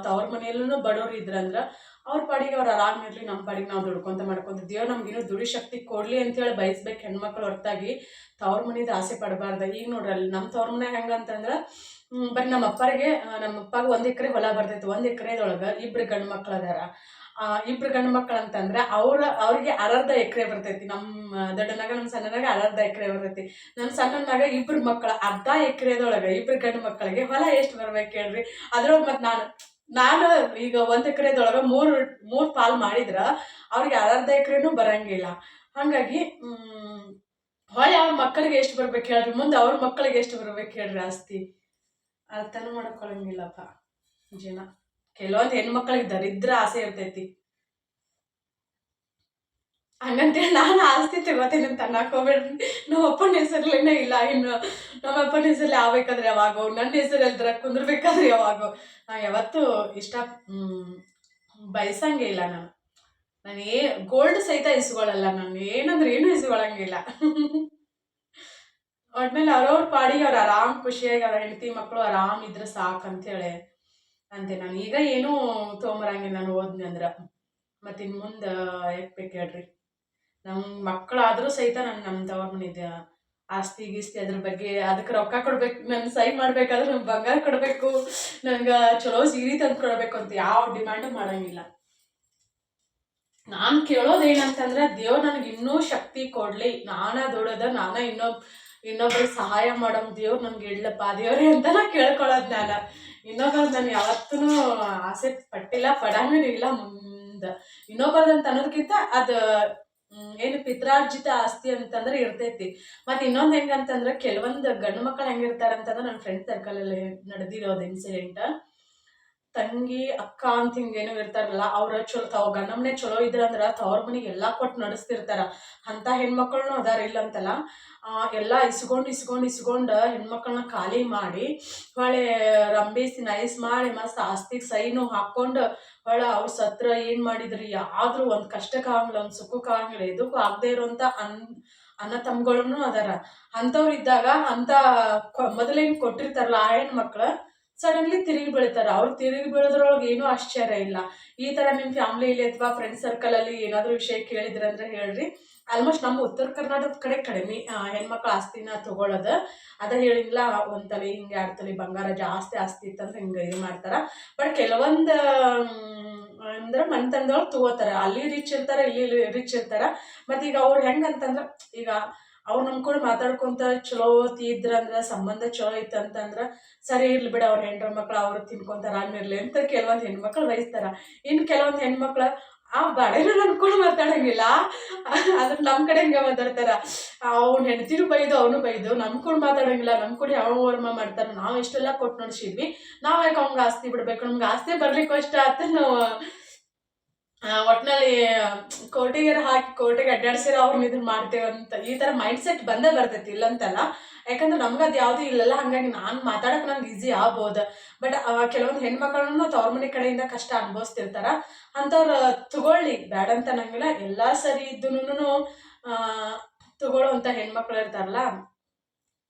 ತವ್ರ ಮನೆಯಲ್ಲೂ ಬಡವ್ರು ಇದ್ರಂದ್ರೆ ಅವ್ರ ಪಾಡಿಗೆ ಅವ್ರು ಆರಾಮಿರ್ಲಿ, ನಮ್ಮ ಪಾಡಿಗೆ ನಾವು ದುಡ್ಕೊಂತ ಮಾಡ್ಕೊಂತ ದೇವ್ರು ನಮ್ಗೇನು ದುಡಿ ಶಕ್ತಿ ಕೊಡ್ಲಿ ಅಂತೇಳಿ ಬಯಸ್ಬೇಕು ಹೆಣ್ಮಕ್ಳು ಹೊರತಾಗಿ ತವ್ರ ಮನೆದು ಆಸೆ ಪಡಬಾರ್ದು. ಈಗ ನೋಡ್ರಿ ಅಲ್ಲಿ ನಮ್ಮ ತವ್ರ ಮನೆ ಹೆಂಗಂತಂದ್ರೆ ಬರೀ ನಮ್ಮ ಅಪ್ಪಗೆ 1 ಎಕರೆ ಹೊಲ ಬರ್ತೈತಿ. 1 ಎಕರೆದೊಳಗೆ 2 ಗಂಡು ಮಕ್ಳು ಅದಾರ. 2 ಗಂಡು ಮಕ್ಳು ಅಂತಂದ್ರೆ ಅವ್ರಿಗೆ ಅರ್ಧ ಎಕರೆ ಬರ್ತೈತಿ. ನಮ್ಮ ದೊಡ್ಡನಾಗ ನಮ್ಮ ಸಣ್ಣನಾಗ ಅರ್ಧ ಎಕರೆ ಬರ್ತೈತಿ. ನಮ್ಮ ಸಣ್ಣನಾಗ 2 ಮಕ್ಕಳು, ಅರ್ಧ ಎಕರೆದೊಳಗೆ 2 ಗಂಡು ಮಕ್ಕಳಿಗೆ ಹೊಲ ಎಷ್ಟು ಬರ್ಬೇಕು ಹೇಳ್ರಿ. ಅದ್ರೊಳಗೆ ಮತ್ತು ನಾನು ಈಗ 1 ಎಕರೆದೊಳಗೆ 3 ಪಾಲು ಮಾಡಿದ್ರ ಅವ್ರಿಗೆ ಅರ್ಧ ಎಕರೆನೂ ಬರಂಗಿಲ್ಲ. ಹಾಗಾಗಿ ಹೊಳೆ ಅವ್ರ ಮಕ್ಕಳಿಗೆ ಎಷ್ಟು ಬರ್ಬೇಕು ಹೇಳ್ರಿ, ಮುಂದೆ ಅವ್ರ ಮಕ್ಕಳಿಗೆ ಎಷ್ಟು ಬರ್ಬೇಕು ಹೇಳ್ರಿ ಆಸ್ತಿ. ಅರ್ಥನೂ ಮಾಡ್ಕೊಳಂಗಿಲ್ಲಪ್ಪ ಜನ. ಕೆಲವೊಂದು ಹೆಣ್ಮಕ್ಳಿಗೆ ದರಿದ್ರ ಆಸೆ ಇರ್ತೈತಿ. ಹಂಗಂತೇಳಿ ನಾನು ಆಸ್ತಿ ತಗೋತೀನಿ ಅಂತ ಅನ್ನಕ್ಕೆ ಹೋಗ್ಬೇಡ್ರಿ. ನಮ್ಮ ಅಪ್ಪನ ಹೆಸರ್ಲೇನೆ ಇಲ್ಲ. ಇನ್ನು ನಮ್ಮ ಅಪ್ಪನ ಹೆಸರಲ್ಲಿ ಆಗ್ಬೇಕಾದ್ರೆ ಯಾವಾಗೋ, ನನ್ನ ಹೆಸರು ಎಲ್ದ್ರ ಕುಂದ್ರಬೇಕಾದ್ರೆ ಯಾವಾಗೋ. ನಾ ಯಾವತ್ತೂ ಇಷ್ಟ ಬಯಸಂಗೆ ಇಲ್ಲ ನಾನು. ನಾನು ಗೋಲ್ಡ್ ಸಹಿತ ಇಸ್ಕೊಳ್ಳಲ್ಲ. ನಾನು ಏನಂದ್ರೆ ಏನು ಇಸ್ಕೊಳಂಗಿಲ್ಲ. ಒಟ್ಮೇಲೆ ಅವ್ರವ್ರ ಪಾಡಿಗೆ ಅವ್ರು ಆರಾಮ್ ಖುಷಿಯಾಗಿ ಅವ್ರ ಹೆಂಡತಿ ಮಕ್ಕಳು ಆರಾಮ್ ಇದ್ರೆ ಸಾಕಂತೇಳಿ ಅಂತೆ. ನಾನು ಈಗ ಏನೂ ತೊಗೊಂಬರಂಗಿಲ್ಲ ನಾನು ಹೋದ್ನಿ ಅಂದ್ರೆ. ಮತ್ತು ಇನ್ನು ಮುಂದೆ ಯಾಕೆ ಬೇಕು ಹೇಳ್ರಿ. ನಮ್ಮ ಮಕ್ಕಳಾದರೂ ಸಹಿತ ನಾನು ನಮ್ಮ ತವ್ರ ಮನಿದೆ ಆಸ್ತಿ ಗೀಸ್ತಿ ಅದ್ರ ಬಗ್ಗೆ ಅದಕ್ಕೆ ರೊಕ್ಕ ಕೊಡ್ಬೇಕು. ನಾನು ಸೈ ಮಾಡ್ಬೇಕಾದ್ರೆ ನಂಗೆ ಬಂಗಾರ ಕೊಡಬೇಕು, ನಂಗೆ ಚಲೋ ಸೀರೆ ತಂದು ಕೊಡಬೇಕು ಅಂತ ಯಾವ ಡಿಮ್ಯಾಂಡು ಮಾಡಂಗಿಲ್ಲ. ನಾನು ಕೇಳೋದೇನಂತಂದ್ರೆ ದೇವ್ರು ನನಗೆ ಇನ್ನೂ ಶಕ್ತಿ ಕೊಡಲಿ, ನಾನಾ ದುಡೋದ ನಾನಾ ಇನ್ನೊಬ್ರಿಗೆ ಸಹಾಯ ಮಾಡೋ ದೇವ್ರು ನನಗೆ ಇಡ್ಲಪ್ಪ ದೇವ್ರೆ ಅಂತ ನಾ ಕೇಳ್ಕೊಳ್ಳೋದು. ನಾನು ಇನ್ನೊಬ್ಬರು ನಾನು ಯಾವತ್ತೂ ಆಸೆ ಪಟ್ಟಿಲ್ಲ, ಪಡಂಗೂ ಇಲ್ಲ. ಮುಂದೆ ಇನ್ನೊಬ್ಬರದಂತ ಅನ್ನೋದಕ್ಕಿಂತ ಅದು ಏನು ಪಿತ್ರಾರ್ಜಿತ ಆಸ್ತಿ ಅಂತಂದ್ರೆ ಇರ್ತೈತಿ. ಮತ್ತು ಇನ್ನೊಂದು ಹೆಂಗಂತಂದ್ರೆ ಕೆಲವೊಂದು ಗಂಡು ಮಕ್ಕಳು ಹೆಂಗಿರ್ತಾರಂತಂದ್ರೆ ನನ್ನ ಫ್ರೆಂಡ್ ಸರ್ಕಲಲ್ಲಿ ನಡೆದಿರೋದು ಇನ್ಸಿಡೆಂಟ್. ತಂಗಿ ಅಕ್ಕ ಅಂತ ಹಿಂಗೇನೋ ಇರ್ತಾರಲ್ಲ, ಅವ್ರ ಚಲೋ ಗಂಡಮ್ಮನೆ ಚಲೋ ಇದ್ರಂದ್ರೆ ತವ್ರ ಮನೆಗೆ ಎಲ್ಲ ಕೊಟ್ಟು ನಡೆಸ್ತಿರ್ತಾರ. ಅಂಥ ಹೆಣ್ಮಕ್ಳನ್ನೂ ಅದಾರ ಇಲ್ಲ ಅಂತಲ್ಲ. ಎಲ್ಲ ಇಸ್ಕೊಂಡು ಹೆಣ್ಮಕ್ಳನ್ನ ಖಾಲಿ ಮಾಡಿ ಹೊಳೆ ರಂಬಿಸಿ ನೈಸ್ ಮಾಡಿ ಮಸ್ತ್ ಆಸ್ತಿಗೆ ಸೈನು ಹಾಕ್ಕೊಂಡು ಹೊಳೆ ಅವ್ರು ಸತ್ರ ಏನು ಮಾಡಿದ್ರಿ, ಯಾವ್ದು ಒಂದು ಕಷ್ಟಕ್ಕೆ ಆಗಂಗಿಲ್ಲ, ಒಂದು ಸುಖಕ್ಕೆ ಆಗಂಗಿಲ್ಲ, ಇದಕ್ಕೂ ಆಗದೆ ಇರೋಂಥ ಅಣ್ಣ ತಮ್ಮಗಳೂ ಅದಾರ. ಅಂಥವ್ರು ಇದ್ದಾಗ ಅಂಥ ಮೊದಲೇನು ಕೊಟ್ಟಿರ್ತಾರಲ್ಲ ಆ ಹೆಣ್ಮಕ್ಳು ಸಡನ್ಲಿ ತಿರುಗಿ ಬೀಳ್ತಾರೆ. ಅವ್ರು ತಿರುಗಿ ಬೀಳೋದ್ರೊಳಗೆ ಏನೂ ಆಶ್ಚರ್ಯ ಇಲ್ಲ. ಈ ಥರ ನಿಮ್ಮ ಫ್ಯಾಮ್ಲಿಲಿ ಅಥವಾ ಫ್ರೆಂಡ್ ಸರ್ಕಲಲ್ಲಿ ಏನಾದರೂ ವಿಷಯ ಕೇಳಿದ್ರಂದ್ರೆ ಹೇಳ್ರಿ. ಆಲ್ಮೋಸ್ಟ್ ನಮ್ಮ ಉತ್ತರ ಕರ್ನಾಟಕದ ಕಡೆ ಕಡಿಮೆ ಹೆಣ್ಮಕ್ಳು ಆಸ್ತಿನ ತೊಗೊಳೋದು. ಅದೇ ಹೇಳಿಲ್ಲ, ಒಂದು ತಲೆ ಹಿಂಗೆ 2 ತೊಲೆ ಬಂಗಾರ ಜಾಸ್ತಿ ಆಸ್ತಿ ಇತ್ತಂದ್ರೆ ಹಿಂಗೆ ಇದು ಮಾಡ್ತಾರೆ. ಬಟ್ ಕೆಲವೊಂದು ಅಂದ್ರೆ ಮನೆತನದವ್ರು ತೊಗೋತಾರೆ, ಅಲ್ಲಿ ರಿಚ್ ಇರ್ತಾರೆ, ಇಲ್ಲಿ ರಿಚ್ ಇರ್ತಾರೆ. ಮತ್ತು ಈಗ ಅವ್ರು ಹೆಂಗಂತಂದ್ರೆ ಈಗ ಅವ್ರು ನಮ್ಮ ಕೂಡ ಮಾತಾಡ್ಕೊಂತ ಚಲೋ ಇದ್ರಂದ್ರೆ ಸಂಬಂಧ ಚಲೋ ಇತ್ತಂತಂದ್ರೆ ಸರಿ ಇರ್ಲಿ ಬಿಡ, ಅವ್ರ ಹೆಂಡ್ರ ಮಕ್ಳು ಅವ್ರು ತಿನ್ಕೊಂತಾರ ಆಮೇಲೆ ಅಂತ ಕೆಲವೊಂದು ಹೆಣ್ಮಕ್ಳು ಬಯಸ್ತಾರ. ಇನ್ನು ಕೆಲವೊಂದು ಹೆಣ್ಮಕ್ಳು ಆ ಬಡೇನ ನನ್ನ ಕೂಡ ಮಾತಾಡಂಗಿಲ್ಲ. ಆದ್ರೆ ನಮ್ಮ ಕಡೆ ಹಿಂಗೆ ಮಾತಾಡ್ತಾರ, ಅವ್ನ ಹೆಂಡ್ತಿರು ಬೈದು ಅವನು ಬೈದು ನಮ್ಮ ಕೂಡ ಮಾತಾಡಂಗಿಲ್ಲ. ನಮ್ಮ ಕೂಡ ಯಾವ ವರ್ಮ ಮಾಡ್ತಾರೆ, ನಾವು ಎಷ್ಟೆಲ್ಲ ಕೊಟ್ಟು ನೋಡ್ಸಿದ್ವಿ, ನಾವು ಯಾಕೆ ಅವ್ನಿಗೆ ಆಸ್ತಿ ಬಿಡ್ಬೇಕು, ನಮ್ಗೆ ಆಸ್ತಿ ಬರ್ಲಿಕ್ಕೆ ಅಷ್ಟ ಅಂತ ನಾವು ಒಟ್ಟಿನಲ್ಲಿ ಕೋರ್ಟಿಗೆ ಹಾಕಿ ಕೋರ್ಟಿಗೆ ಅಡ್ಡಾಡ್ಸಿರೋ ಅವ್ರನ್ನ ಇದನ್ನ ಮಾಡ್ತೇವಂತ ಈ ಥರ ಮೈಂಡ್ ಸೆಟ್ ಬಂದೇ ಬರ್ತೈತಿ, ಇಲ್ಲಂತಲ್ಲ. ಯಾಕಂದ್ರೆ ನಮ್ಗೆ ಅದು ಯಾವುದೂ ಇಲ್ಲಲ್ಲ, ಹಾಗಾಗಿ ನಾನು ಮಾತಾಡೋಕೆ ನಂಗೆ ಈಸಿ ಆಗ್ಬೋದು. ಬಟ್ ಕೆಲವೊಂದು ಹೆಣ್ಮಕ್ಳನ್ನು ತವ್ರ ಮನೆ ಕಡೆಯಿಂದ ಕಷ್ಟ ಅನುಭವಿಸ್ತಿರ್ತಾರ. ಅಂಥವ್ರು ತಗೊಳ್ಳಿ, ಬ್ಯಾಡ ಅಂತ ಅನ್ನಂಗಿಲ್ಲ. ಎಲ್ಲ ಸರಿ ಇದ್ದೂನು ತಗೊಳ್ಳೋವಂಥ ಹೆಣ್ಮಕ್ಳು ಇರ್ತಾರಲ್ಲ,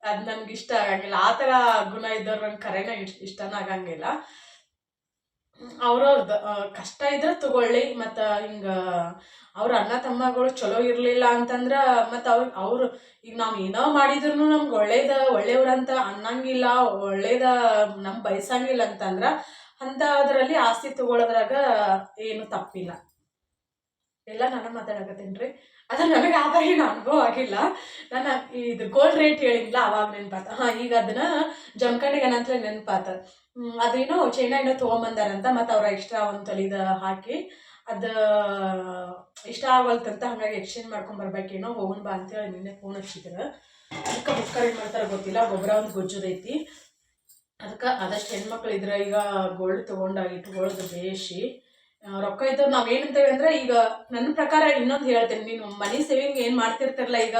ಅದು ನನ್ಗೆ ಇಷ್ಟ ಆಗಂಗಿಲ್ಲ. ಆ ಥರ ಗುಣ ಇದ್ದವ್ರು ನಂಗೆ ಕರೆನ ಇಷ್ಟನೇ ಆಗಂಗಿಲ್ಲ. ಅವ್ರವ್ರದ್ದು ಕಷ್ಟ ಇದ್ರೆ ತಗೊಳ್ಳಿ. ಮತ್ತು ಹಿಂಗೆ ಅವ್ರ ಅಣ್ಣ ತಮ್ಮಗಳು ಚಲೋ ಇರಲಿಲ್ಲ ಅಂತಂದ್ರೆ ಮತ್ತು ಅವರು ಈಗ ನಾವು ಏನೋ ಮಾಡಿದ್ರು ನಮ್ಗೆ ಒಳ್ಳೆಯವ್ರಂತ ಅನ್ನಂಗಿಲ್ಲ, ಒಳ್ಳೇದ ನಮ್ಗೆ ಬಯಸಂಗಿಲ್ಲ ಅಂತಂದ್ರೆ ಅಂಥದ್ರಲ್ಲಿ ಆಸ್ತಿ ತಗೊಳ್ಳೋದ್ರಾಗ ಏನು ತಪ್ಪಿಲ್ಲ. ಎಲ್ಲ ನಾನು ಮಾತಾಡಕತ್ತೀನಿ ರೀ. ಅದು ನನಗೆ ಆದ ಏನು ಅನುಭವ ಆಗಿಲ್ಲ. ನಾನು ಇದು ಗೋಲ್ಡ್ ರೇಟ್ ಹೇಳಿಲ್ಲ ಅವಾಗ ನೆನಪಾತ. ಈಗ ಅದನ್ನು ಜಮಖಂಡಿಗೆ ನಂತರ ನೆನಪಾತ. ಅದೇನೋ ಚೈನಾ ಏನೋ ತೊಗೊಂಬಂದಾರಂತ, ಮತ್ತು ಅವ್ರ ಎಕ್ಸ್ಟ್ರಾ ಒಂದು ತೊಲಿದ ಹಾಕಿ ಅದು ಇಷ್ಟ ಆಗಲ್ತಂತ, ಹಾಗಾಗಿ ಎಕ್ಸ್ಚೇಂಜ್ ಮಾಡ್ಕೊಂಬರ್ಬೇಕೇನೋ, ಹೋಗೋಣ ಬಾ ಅಂತೇಳಿ ನಿನ್ನೆ ಫೋನ್ ಹಚ್ಚಿದ್ರು. ಅದಕ್ಕೆ ಬುಕ್ಕರ್ ಏನು ಮಾಡ್ತಾರೆ ಗೊತ್ತಿಲ್ಲ, ಗೊಬ್ಬರ ಒಂದು ಗೊಜ್ಜುದೈತಿ. ಅದಕ್ಕೆ ಆದಷ್ಟು ಹೆಣ್ಮಕ್ಳು ಇದ್ರೆ ಈಗ ಗೋಲ್ಡ್ ತೊಗೊಂಡಾಗ ಇಟ್ಕೊಳ್ಳೋದು ಬೇಷಿ. ರೊಕ್ಕ ಇದ್ದವ್ರು ನಾವು ಏನಂತೇವೆ ಅಂದ್ರೆ, ಈಗ ನನ್ನ ಪ್ರಕಾರ ಇನ್ನೊಂದು ಹೇಳ್ತೇನೆ, ನೀನು ಮನಿ ಸೇವಿಂಗ್ ಏನು ಮಾಡ್ತಿರ್ತಿರಲ್ಲ, ಈಗ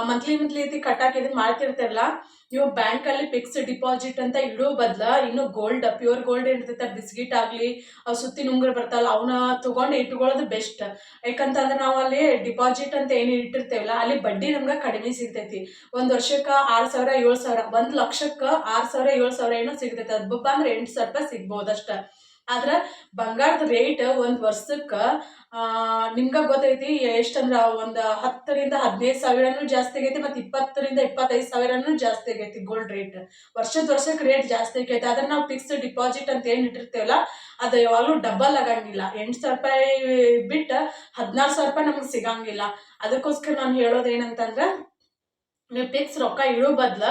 ಮಂತ್ಲಿ ಕಟ್ಟಾಕಿ ಇದನ್ನ ಮಾಡ್ತಿರ್ತಿರಲ್ಲ, ನೀವು ಬ್ಯಾಂಕಲ್ಲಿ ಫಿಕ್ಸ್ಡ್ ಡಿಪಾಸಿಟ್ ಅಂತ ಇಡೋ ಬದಲ ಇನ್ನು ಗೋಲ್ಡ್, ಪ್ಯೂರ್ ಗೋಲ್ಡ್ ಏನಿರ್ತೈತೆ ಬಿಸ್ಕಿಟ್ ಆಗಲಿ ಸುತ್ತಿನ ಉಂಗುರ ಬರ್ತಾವಲ್ಲ ಅವನ್ನ ತೊಗೊಂಡು ಇಟ್ಕೊಳ್ಳೋದು ಬೆಸ್ಟ್. ಯಾಕಂತಂದ್ರೆ ನಾವು ಅಲ್ಲಿ ಡಿಪಾಸಿಟ್ ಅಂತ ಏನು ಇಟ್ಟಿರ್ತೇವಲ್ಲ ಅಲ್ಲಿ ಬಡ್ಡಿ ನಮ್ಗೆ ಕಡಿಮೆ ಸಿಗ್ತೈತಿ. 1 ವರ್ಷಕ್ಕೆ 6,000 7,000, 1 ಲಕ್ಷಕ್ಕೆ 6,000 7,000 ಏನೋ ಸಿಗ್ತೈತೆ. ಅದು ಅಂದ್ರೆ 8,000 ರೂಪಾಯಿ ಸಿಗ್ಬೋದಷ್ಟ. ಆದ್ರೆ ಬಂಗಾರದ ರೇಟ್ ಒಂದು ವರ್ಷಕ್ಕೆ ನಿಮ್ಗೆ ಗೊತ್ತೈತಿ ಎಷ್ಟಂದ್ರೆ ಒಂದು 10,000 ರಿಂದ 15,000 ಜಾಸ್ತಿ ಆಗೈತಿ, ಮತ್ತು 20,000 ರಿಂದ 25,000 ಜಾಸ್ತಿ ಆಗೈತಿ ಗೋಲ್ಡ್ ರೇಟ್. ವರ್ಷಕ್ಕೆ ರೇಟ್ ಜಾಸ್ತಿ ಆಗೈತಿ. ಆದ್ರೆ ನಾವು ಫಿಕ್ಸ್ಡ್ ಡಿಪಾಸಿಟ್ ಅಂತ ಏನು ಇಟ್ಟಿರ್ತೇವಲ್ಲ ಅದು ಯಾವಾಗಲೂ ಡಬಲ್ ಆಗಂಗಿಲ್ಲ. 8,000 ರೂಪಾಯಿ ಬಿಟ್ಟು 16,000 ರೂಪಾಯಿ ನಮ್ಗೆ ಸಿಗಂಗಿಲ್ಲ. ಅದಕ್ಕೋಸ್ಕರ ನಾನು ಹೇಳೋದು ಏನಂತಂದ್ರೆ, ನೀವು ಫಿಕ್ಸ್ ರೊಕ್ಕ ಇಡೋ ಬದಲ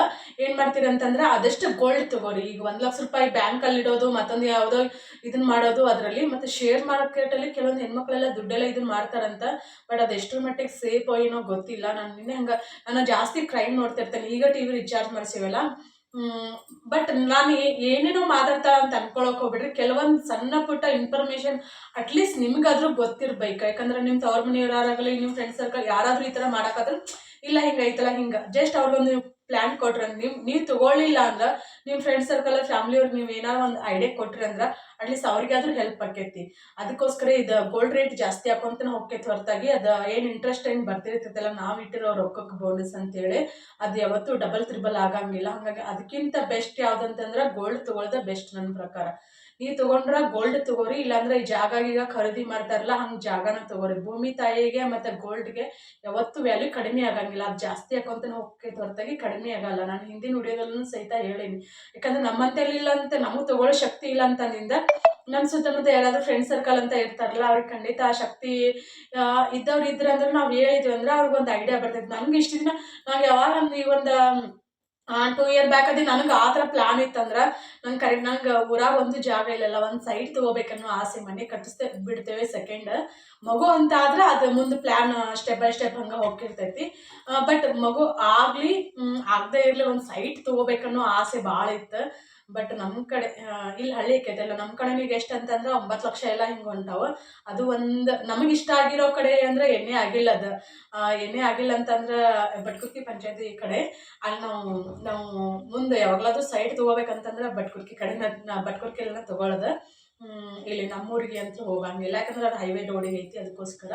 ಏನು ಮಾಡ್ತೀರಿ ಅಂತಂದ್ರೆ ಆದಷ್ಟು ಗೋಲ್ಡ್ ತಗೋರಿ. ಈಗ 1 ಲಕ್ಷ ರೂಪಾಯಿ ಬ್ಯಾಂಕಲ್ಲಿ ಇಡೋದು, ಮತ್ತೊಂದು ಯಾವುದೋ ಇದನ್ನ ಮಾಡೋದು ಅದರಲ್ಲಿ. ಮತ್ತು ಶೇರ್ ಮಾರ್ಕೆಟಲ್ಲಿ ಕೆಲವೊಂದು ಹೆಣ್ಮಕ್ಳೆಲ್ಲ ದುಡ್ಡೆಲ್ಲ ಇದನ್ನ ಮಾಡ್ತಾರಂತ. ಬಟ್ ಅದು ಎಷ್ಟರ ಮಟ್ಟಿಗೆ ಸೇಫ್ ಏನೋ ಗೊತ್ತಿಲ್ಲ. ನಾನು ಜಾಸ್ತಿ ಕ್ರೈಮ್ ನೋಡ್ತಿರ್ತೇನೆ. ಈಗ TV ರಿಚಾರ್ಜ್ ಮಾಡಿಸಿವಲ್ಲ, ಬಟ್ ನಾನು ಏನೇನೋ ಮಾತಾಡ್ತಾ ಅಂತ ಅನ್ಕೊಳಕ್ ಹೋಗ್ಬಿಡ್ರಿ. ಕೆಲವೊಂದು ಸಣ್ಣ ಪುಟ್ಟ ಇನ್ಫಾರ್ಮೇಶನ್ ಅಟ್ಲೀಸ್ಟ್ ನಿಮ್ಗಾದ್ರೂ ಗೊತ್ತಿರ್ಬೇಕು. ಯಾಕಂದ್ರೆ ನಿಮ್ಮ ತವ್ರ ಮನೆಯವರಾಗಲಿ ನಿಮ್ಮ ಫ್ರೆಂಡ್ ಸರ್ಕಲ್ ಯಾರಾದ್ರೂ ಈ ಥರ ಮಾಡಕ್ಕಾದ್ರೂ ಇಲ್ಲ ಹಿಂಗೆ ಐತಲ್ಲ ಹಿಂಗೆ ಜಸ್ಟ್ ಅವ್ರಿಗೊಂದು ಪ್ಲ್ಯಾನ್ ಕೊಟ್ರಿ ಅಂದ್ರೆ ನೀವು ತಗೊಳ್ಳಿಲ್ಲ ಅಂದ್ರೆ ನಿಮ್ಮ ಫ್ರೆಂಡ್ ಸರ್ಕಲ್ ಫ್ಯಾಮಿಲಿಯವ್ರಿಗೆ ನೀವು ಏನಾರು ಒಂದು ಐಡಿಯಾ ಕೊಟ್ರಿ ಅಂದ್ರೆ ಅಟ್ಲೀಸ್ಟ್ ಅವ್ರಿಗಾದ್ರೂ ಹೆಲ್ಪ್ ಆಕೈತಿ. ಅದಕ್ಕೋಸ್ಕರ ಇದು ಗೋಲ್ಡ್ ರೇಟ್ ಜಾಸ್ತಿ ಹಾಕೊಂತಾನೆ ಹೋಗ್ತೈತಿ ಹೊರತಾಗಿ ಅದು ಏನು ಇಂಟ್ರೆಸ್ಟ್ ಏನು ಬರ್ತಿರ್ತೈತಲ್ಲ ನಾವು ಇಟ್ಟಿರೋ ರೊಕ್ಕಕ್ಕೆ ಬೋನಸ್ ಅಂತೇಳಿ ಅದು ಯಾವತ್ತೂ ಡಬಲ್ ತ್ರಿಬಲ್ ಆಗಂಗಿಲ್ಲ. ಹಾಗಾಗಿ ಅದಕ್ಕಿಂತ ಬೆಸ್ಟ್ ಯಾವ್ದಂತಂದ್ರೆ ಗೋಲ್ಡ್ ತಗೊಳ್ದ ಬೆಸ್ಟ್ ನನ್ನ ಪ್ರಕಾರ. ನೀವು ತಗೊಂಡ್ರ ಗೋಲ್ಡ್ ತಗೋರಿ, ಇಲ್ಲಾಂದ್ರೆ ಈ ಜಾಗ ಈಗ ಖರೀದಿ ಮಾಡ್ತಾರಲ್ಲ ಹಂಗೆ ಜಾಗನ ತಗೋರಿ. ಭೂಮಿ ತಾಯಿಗೆ ಮತ್ತು ಗೋಲ್ಡ್ಗೆ ಯಾವತ್ತೂ ವ್ಯಾಲ್ಯೂ ಕಡಿಮೆ ಆಗಂಗಿಲ್ಲ. ಅದು ಜಾಸ್ತಿ ಹಾಕೊಂತಾನೆ ಹೋಗ್ತೈತೆ ಹೊರತಾಗಿ ಕಡಿಮೆ ಆಗಲ್ಲ. ನಾನು ಹಿಂದಿನ ವಿಡಿಯೋದಲ್ಲೂ ಸಹಿತ ಹೇಳೀನಿ. ಯಾಕಂದ್ರೆ ನಮ್ಮಂತೆಲ್ಲ ಇಲ್ಲ ಅಂತ ನಮಗೆ ತಗೊಳ್ಳೋ ಶಕ್ತಿ ಇಲ್ಲ ಅಂತಂದಿಂದ ನಮ್ಮ ಸುತ್ತಮುತ್ತ ಯಾರಾದ್ರೂ ಫ್ರೆಂಡ್ ಸರ್ಕಲ್ ಅಂತ ಇರ್ತಾರಲ್ಲ ಅವ್ರಿಗೆ ಖಂಡಿತ ಆ ಶಕ್ತಿ ಇದ್ದವ್ರು ಇದ್ರೆ ಅಂದ್ರೆ ನಾವು ಹೇಳಿದ್ವಿ ಅಂದ್ರೆ ಅವ್ರಿಗೊಂದು ಐಡಿಯಾ ಬರ್ತೈತೆ. ನಮ್ಗೆ ಇಷ್ಟ ದಿನ ನಾವು ಯಾವಾಗ ಈ ಒಂದು 2 ಇಯರ್ ಬ್ಯಾಕ್ ಅದೇ ನನಗೆ ಆ ಥರ ಪ್ಲಾನ್ ಇತ್ತಂದ್ರೆ ನಂಗೆ ಊರಾಗ ಒಂದು ಜಾಗ ಇಲ್ಲಲ್ಲ, ಒಂದು ಸೈಟ್ ತೊಗೋಬೇಕನ್ನೋ ಆಸೆ. ಮನೆ ಬಿಡ್ತೇವೆ ಸೆಕೆಂಡ್ ಮಗು ಅಂತ ಆದ್ರೆ ಅದು ಮುಂದೆ ಪ್ಲ್ಯಾನ್ ಸ್ಟೆಪ್ ಬೈ ಸ್ಟೆಪ್ ಹಂಗೆ ಹೋಗಿರ್ತೈತಿ. ಬಟ್ ಮಗು ಆಗದೆ ಇರಲಿ ಒಂದು ಸೈಟ್ ತೊಗೋಬೇಕನ್ನೋ ಆಸೆ ಭಾಳ ಇತ್ತು. ಬಟ್ ನಮ್ಮ ಕಡೆ ಇಲ್ಲಿ ಹಳ್ಳಿ ಆಕೈತಲ್ಲ ನಮ್ಮ ಕಡೆನಿಗೆ ಎಷ್ಟು ಅಂತಂದ್ರೆ 9 ಲಕ್ಷ ಎಲ್ಲ ಹಿಂಗೆ ಹೊಂಟಾವ. ಅದು ಒಂದು ನಮಗೆ ಇಷ್ಟ ಆಗಿರೋ ಕಡೆ ಅಂದ್ರೆ ಎಣ್ಣೆ ಆಗಿಲ್ಲ. ಅದು ಎಣ್ಣೆ ಆಗಿಲ್ಲ ಅಂತಂದ್ರೆ ಬಟ್ಕುಕ್ಕಿ ಪಂಚಾಯತಿ ಈ ಕಡೆ ಅಲ್ಲಿ ನಾವು ಮುಂದೆ ಯಾವಾಗಲಾದ್ರೂ ಸೈಟ್ ತೊಗೋಬೇಕಂತಂದ್ರೆ ಬಟ್ಕುಕ್ಕಿ ಕಡೆ ಬಟ್ಕುಕ್ಕಿಯೆಲ್ಲ ತೊಗೊಳೋದು. ಇಲ್ಲಿ ನಮ್ಮೂರಿಗೆ ಅಂತೂ ಹೋಗಂಗಿಲ್ಲ, ಯಾಕಂದ್ರೆ ಅದು ಹೈವೇ ರೋಡಿಗೆ ಐತಿ. ಅದಕ್ಕೋಸ್ಕರ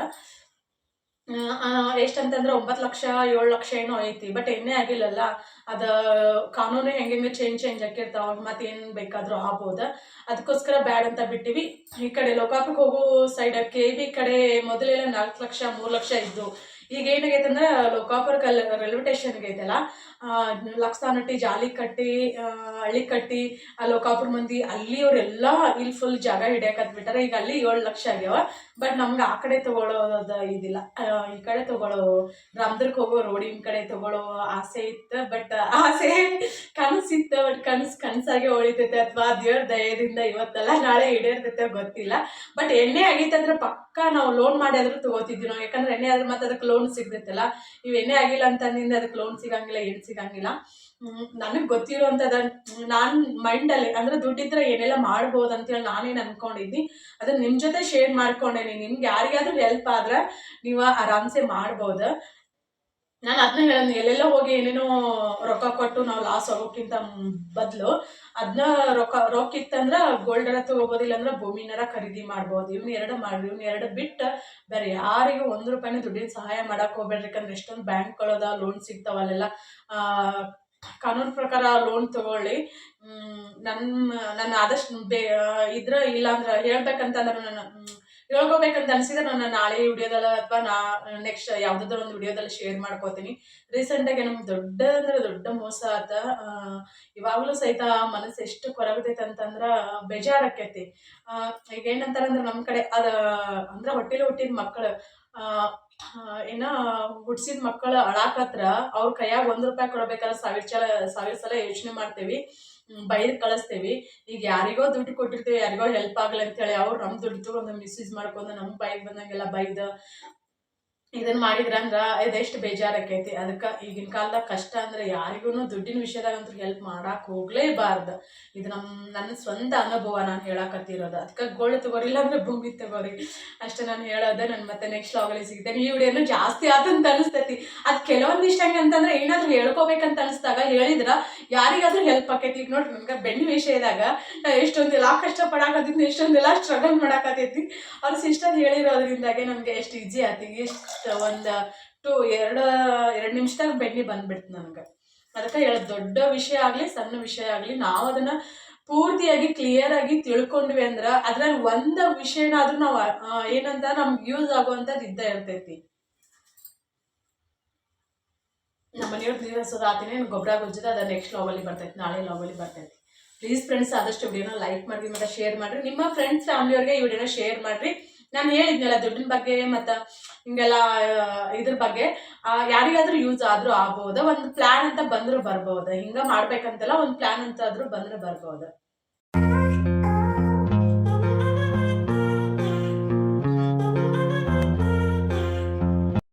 ಎಷ್ಟಂತಂದ್ರೆ 9 ಲಕ್ಷ 7 ಲಕ್ಷ ಏನೋ ಐತಿ. ಬಟ್ ಎಣ್ಣೆ ಆಗಿಲ್ಲಲ್ಲ, ಅದು ಕಾನೂನು ಹೆಂಗೆ ಚೇಂಜ್ ಆಗಿರ್ತಾವ, ಮತ್ತೆ ಏನು ಬೇಕಾದರೂ ಆಗ್ಬೋದು. ಅದಕ್ಕೋಸ್ಕರ ಬ್ಯಾಡ್ ಅಂತ ಬಿಟ್ಟಿವಿ. ಈ ಕಡೆ ಲೋಕಾಪುರಕ್ಕೆ ಹೋಗೋ ಸೈಡ್ KV ಕಡೆ ಮೊದಲೆಲ್ಲ 4 ಲಕ್ಷ 3 ಲಕ್ಷ ಇದ್ದು. ಈಗ ಏನಾಗೈತೆ ಅಂದ್ರೆ ಲೋಕಾಪುರಕ್ಕೆ ರೈಲ್ವೆ ಸ್ಟೇಷನ್ಗೆ ಐತಲ್ಲ, ಲಕ್ಸಾನಟ್ಟಿ ಜಾಲಿಕಟ್ಟಿ ಹಳ್ಳಿಕಟ್ಟಿ ಲೋಕಾಪುರ ಮಂದಿ ಅಲ್ಲಿಯವರೆಲ್ಲ ಇಲ್ಲಿ ಫುಲ್ ಜಾಗ ಹಿಡಿಯಕತ್ಬಿಟ್ಟಾರೆ. ಈಗ ಅಲ್ಲಿ 7 ಲಕ್ಷ ಆಗ್ಯಾವ. ಬಟ್ ನಮ್ಗೆ ಆ ಕಡೆ ತೊಗೊಳೋದು ಇದಿಲ್ಲ, ಈ ಕಡೆ ತೊಗೊಳ್ಳೋ ರಾಮದುರ್ಗಕ್ಕೆ ಹೋಗೋ ರೋಡಿನ ಕಡೆ ತೊಗೊಳ್ಳೋ ಆಸೆ ಇತ್ತು. ಬಟ್ ಆಸೆ ಕನಸಿತ್ತು. ಬಟ್ ಕನಸಾಗೆ ಉಳಿತೈತೆ ಅಥವಾ ದೇವ್ರ ದಯದಿಂದ ಇವತ್ತಲ್ಲ ನಾಳೆ ಈಡೇರ್ತೈತೆ ಗೊತ್ತಿಲ್ಲ. ಬಟ್ ಎಣ್ಣೆ ಆಗೈತಂದ್ರೆ ಪಕ್ಕ ನಾವು ಲೋನ್ ಮಾಡಿ ಆದ್ರೂ ತೊಗೋತಿದ್ವಿ ನಾವು. ಯಾಕಂದ್ರೆ ಎಣ್ಣೆ ಆದ್ರೆ ಮತ್ತೆ ಅದಕ್ಕೆ ಲೋನ್ ಸಿಗ್ತೈತಲ್ಲ. ಇವು ಎಣ್ಣೆ ಆಗಿಲ್ಲ ಅಂತಂದಿಂದ ಅದಕ್ಕೆ ಲೋನ್ ಸಿಗಂಗಿಲ್ಲ, ಏನು ಸಿಗಂಗಿಲ್ಲ. ನನಗೆ ಗೊತ್ತಿರೋಂಥದ್ದು ನಾನು ಮೈಂಡಲ್ಲಿ ಅಂದ್ರೆ ದುಡ್ಡಿದ್ರೆ ಏನೆಲ್ಲ ಮಾಡ್ಬೋದು ಅಂತೇಳಿ ನಾನೇನು ಅನ್ಕೊಂಡಿದ್ನಿ ಅದನ್ನ ನಿಮ್ಮ ಜೊತೆ ಶೇರ್ ಮಾಡ್ಕೊಂಡೇನಿ. ನಿಮ್ಗೆ ಯಾರಿಗಾದ್ರೂ ಹೆಲ್ಪ್ ಆದ್ರೆ ನೀವು ಆರಾಮ್ಸೆ ಮಾಡ್ಬೋದು. ನಾನು ಅದನ್ನ ಹೇಳೋದು, ಎಲ್ಲೆಲ್ಲ ಹೋಗಿ ಏನೇನೋ ರೊಕ್ಕ ಕೊಟ್ಟು ನಾವು ಲಾಸ್ ಆಗೋಕ್ಕಿಂತ ಬದಲು ಅದನ್ನ ರೊಕ್ಕ ಇತ್ತಂದ್ರೆ ಗೋಲ್ಡರ ತೊಗೋಬೋದಿಲ್ಲ ಅಂದ್ರೆ ಭೂಮಿನಾರ ಖರೀದಿ ಮಾಡ್ಬೋದು. ಇವ್ನ ಎರಡು ಬಿಟ್ಟು ಬೇರೆ ಯಾರಿಗೂ 1 ರೂಪಾಯಿನೂ ದುಡ್ಡಿನ ಸಹಾಯ ಮಾಡಕ್ಕೆ ಹೋಗ್ಬೇಡ್ರಿ. ಯಾಕಂದ್ರೆ ಎಷ್ಟೊಂದು ಬ್ಯಾಂಕ್ಗಳದ ಲೋನ್ ಸಿಗ್ತಾವ, ಅಲ್ಲೆಲ್ಲ ಕಾನೂನು ಪ್ರಕಾರ ಲೋನ್ ತಗೊಳ್ಳಿ. ನನ್ನ ಆದಷ್ಟು ಇದ್ರೆ ಇಲ್ಲಾಂದ್ರೆ ಹೇಳ್ಬೇಕಂತಂದ್ರೆ ಹೇಳ್ಕೋಬೇಕಂತ ಅನಿಸಿದ್ರೆ ನಾನು ನಾಳೆ ವಿಡಿಯೋದಲ್ಲ ಅಥವಾ ನೆಕ್ಸ್ಟ್ ಯಾವುದಾದ್ರೂ ಒಂದು ವಿಡಿಯೋದಲ್ಲಿ ಶೇರ್ ಮಾಡ್ಕೋತೀನಿ. ರೀಸೆಂಟಾಗಿ ನಮ್ಗೆ ದೊಡ್ಡ ಮೋಸ ಆತ. ಇವಾಗಲೂ ಸಹಿತ ಮನಸ್ಸು ಎಷ್ಟು ಕೊರಗತೈತೆ ಅಂತಂದ್ರೆ ಬೇಜಾರಾಕೈತಿ. ಈಗ ಏನಂತಾರಂದ್ರೆ ನಮ್ಮ ಕಡೆ ಅಂದ್ರೆ ಹುಟ್ಟಿದ ಮಕ್ಕಳು ಏನೋ ಹುಡ್ಸಿದ ಮಕ್ಕಳು ಅಳಾಕತ್ರ ಅವ್ರ ಕೈಯಾಗ 1 ರೂಪಾಯಿ ಕೊಡ್ಬೇಕಾದ್ರೆ 1000 ಸಲ ಯೋಚನೆ ಮಾಡ್ತೇವಿ, ಬೈದು ಕಳಿಸ್ತೇವಿ. ಈಗ ಯಾರಿಗೋ ದುಡ್ಡು ಕೊಟ್ಟಿರ್ತೀವಿ, ಯಾರಿಗೋ ಹೆಲ್ಪ್ ಆಗಲಿ ಅಂತೇಳಿ ಅವ್ರು ನಮ್ಮ ದುಡ್ಡು ತಗೊಂಡು ಮಿಸ್ಯೂಸ್ ಮಾಡ್ಕೊಂಡು ನಮ್ಮ ಬಾಯಿಗೆ ಬಂದಂಗೆಲ್ಲ ಬೈದು ಇದನ್ನ ಮಾಡಿದ್ರ ಅಂದ್ರೆ ಇದೆಷ್ಟು ಬೇಜಾರಾಕೈತಿ. ಅದಕ್ಕೆ ಈಗಿನ ಕಾಲದಾಗ ಕಷ್ಟ ಅಂದ್ರೆ ಯಾರಿಗೂ ದುಡ್ಡಿನ ವಿಷಯದಾಗಂತೂ ಹೆಲ್ಪ್ ಮಾಡಕ್ಕೆ ಹೋಗ್ಲೇಬಾರ್ದು. ಇದು ನನ್ನ ಸ್ವಂತ ಅನುಭವ ನಾನು ಹೇಳಕತ್ತಿರೋದು. ಅದಕ್ಕೆ ಗೋಲ್ಡ್ ತಗೋರಿ, ಇಲ್ಲಾಂದ್ರೆ ಭೂಮಿ ತಗೋರಿ ಅಷ್ಟೇ ನಾನು ಹೇಳೋದು. ನಾನು ಮತ್ತೆ ನೆಕ್ಸ್ಟ್ ಲಾಗಲ್ಲಿ ಸಿಗ್ತೇನೆ. ಈ ವಿಡಿಯೋನು ಜಾಸ್ತಿ ಆತಂತ ಅನಿಸ್ತೈತಿ. ಅದು ಕೆಲವೊಂದಿಷ್ಟು ಹೆಂಗೆ ಅಂತಂದ್ರೆ ಏನಾದರೂ ಹೇಳ್ಕೋಬೇಕಂತ ಅನಿಸ್ದಾಗ ಹೇಳಿದ್ರೆ ಯಾರಿಗಾದ್ರೂ ಹೆಲ್ಪ್ ಆಕೈತಿ. ಈಗ ನೋಡ್ರಿ ನಮ್ಗೆ ಬೆಣ್ಣೆ ವಿಷಯದಾಗ ಎಷ್ಟೊಂದೆಲ್ಲ ಕಷ್ಟಪಡಾಕತ್ತಿದ್ದು, ಎಷ್ಟೊಂದೆಲ್ಲ ಸ್ಟ್ರಗಲ್ ಮಾಡಾಕತ್ತೈತಿ. ಅವ್ರ ಸಿಸ್ಟರ್ ಹೇಳಿರೋದ್ರಿಂದಾಗೆ ನಮಗೆ ಎಷ್ಟು ಈಜಿ ಆಯ್ತು. ಒಂದು 2 ನಿಮಿಷದಾಗ ಬೆಣ್ಣೆ ಬಂದ್ಬಿಡ್ತು ನನಗೆ. ಅದಕ್ಕೆ ಹೇಳೋದು, ದೊಡ್ಡ ವಿಷಯ ಆಗಲಿ ಸಣ್ಣ ವಿಷಯ ಆಗಲಿ ನಾವು ಅದನ್ನು ಪೂರ್ತಿಯಾಗಿ ಕ್ಲಿಯರ್ ಆಗಿ ತಿಳ್ಕೊಂಡ್ವಿ ಅಂದ್ರೆ ಅದ್ರಲ್ಲಿ ಒಂದು ವಿಷಯನಾದ್ರೂ ನಾವು ಏನಂತ ನಮ್ಗೆ ಯೂಸ್ ಆಗುವಂಥದ್ದು ಇದ್ದೇ ಇರ್ತೈತಿ. ನಮ್ಮ ಮನೆಯವ್ರು ನೀರು ಹಸೋದು ಆತನೇ ಗೊಬ್ಬರ ಗೊಜ್ಜದ ಅದು ನೆಕ್ಸ್ಟ್ ಲಾಗಲ್ಲಿ ಬರ್ತೈತಿ, ನಾಳೆ ಲಾಗಲ್ಲಿ ಬರ್ತೈತಿ. ಪ್ಲೀಸ್ ಫ್ರೆಂಡ್ಸ್ ಆದಷ್ಟು ವಿಡಿಯೋನ ಲೈಕ್ ಮಾಡಿರಿ ಮತ್ತು ಶೇರ್ ಮಾಡಿರಿ. ನಿಮ್ಮ ಫ್ರೆಂಡ್ಸ್ ಫ್ಯಾಮಿಲಿಯವ್ರಿಗೆ ಈ ವಿಡಿಯೋನ ಶೇರ್ ಮಾಡಿರಿ. ನಾನು ಹೇಳಿದ್ನಲ್ಲ ದುಡ್ಡಿನ ಬಗ್ಗೆ ಮತ್ತು ಹಿಂಗೆಲ್ಲ ಇದ್ರ ಬಗ್ಗೆ ಯಾರಿಗಾದ್ರೂ ಯೂಸ್ ಆದರೂ ಆಗ್ಬೋದು. ಒಂದು ಪ್ಲ್ಯಾನ್ ಅಂತ ಬಂದರೂ ಬರ್ಬೋದು. ಹಿಂಗೆ ಮಾಡ್ಬೇಕಂತೆಲ್ಲ ಒಂದು ಪ್ಲ್ಯಾನ್ ಅಂತ ಆದರೂ ಬಂದರೆ ಬರ್ಬೋದು.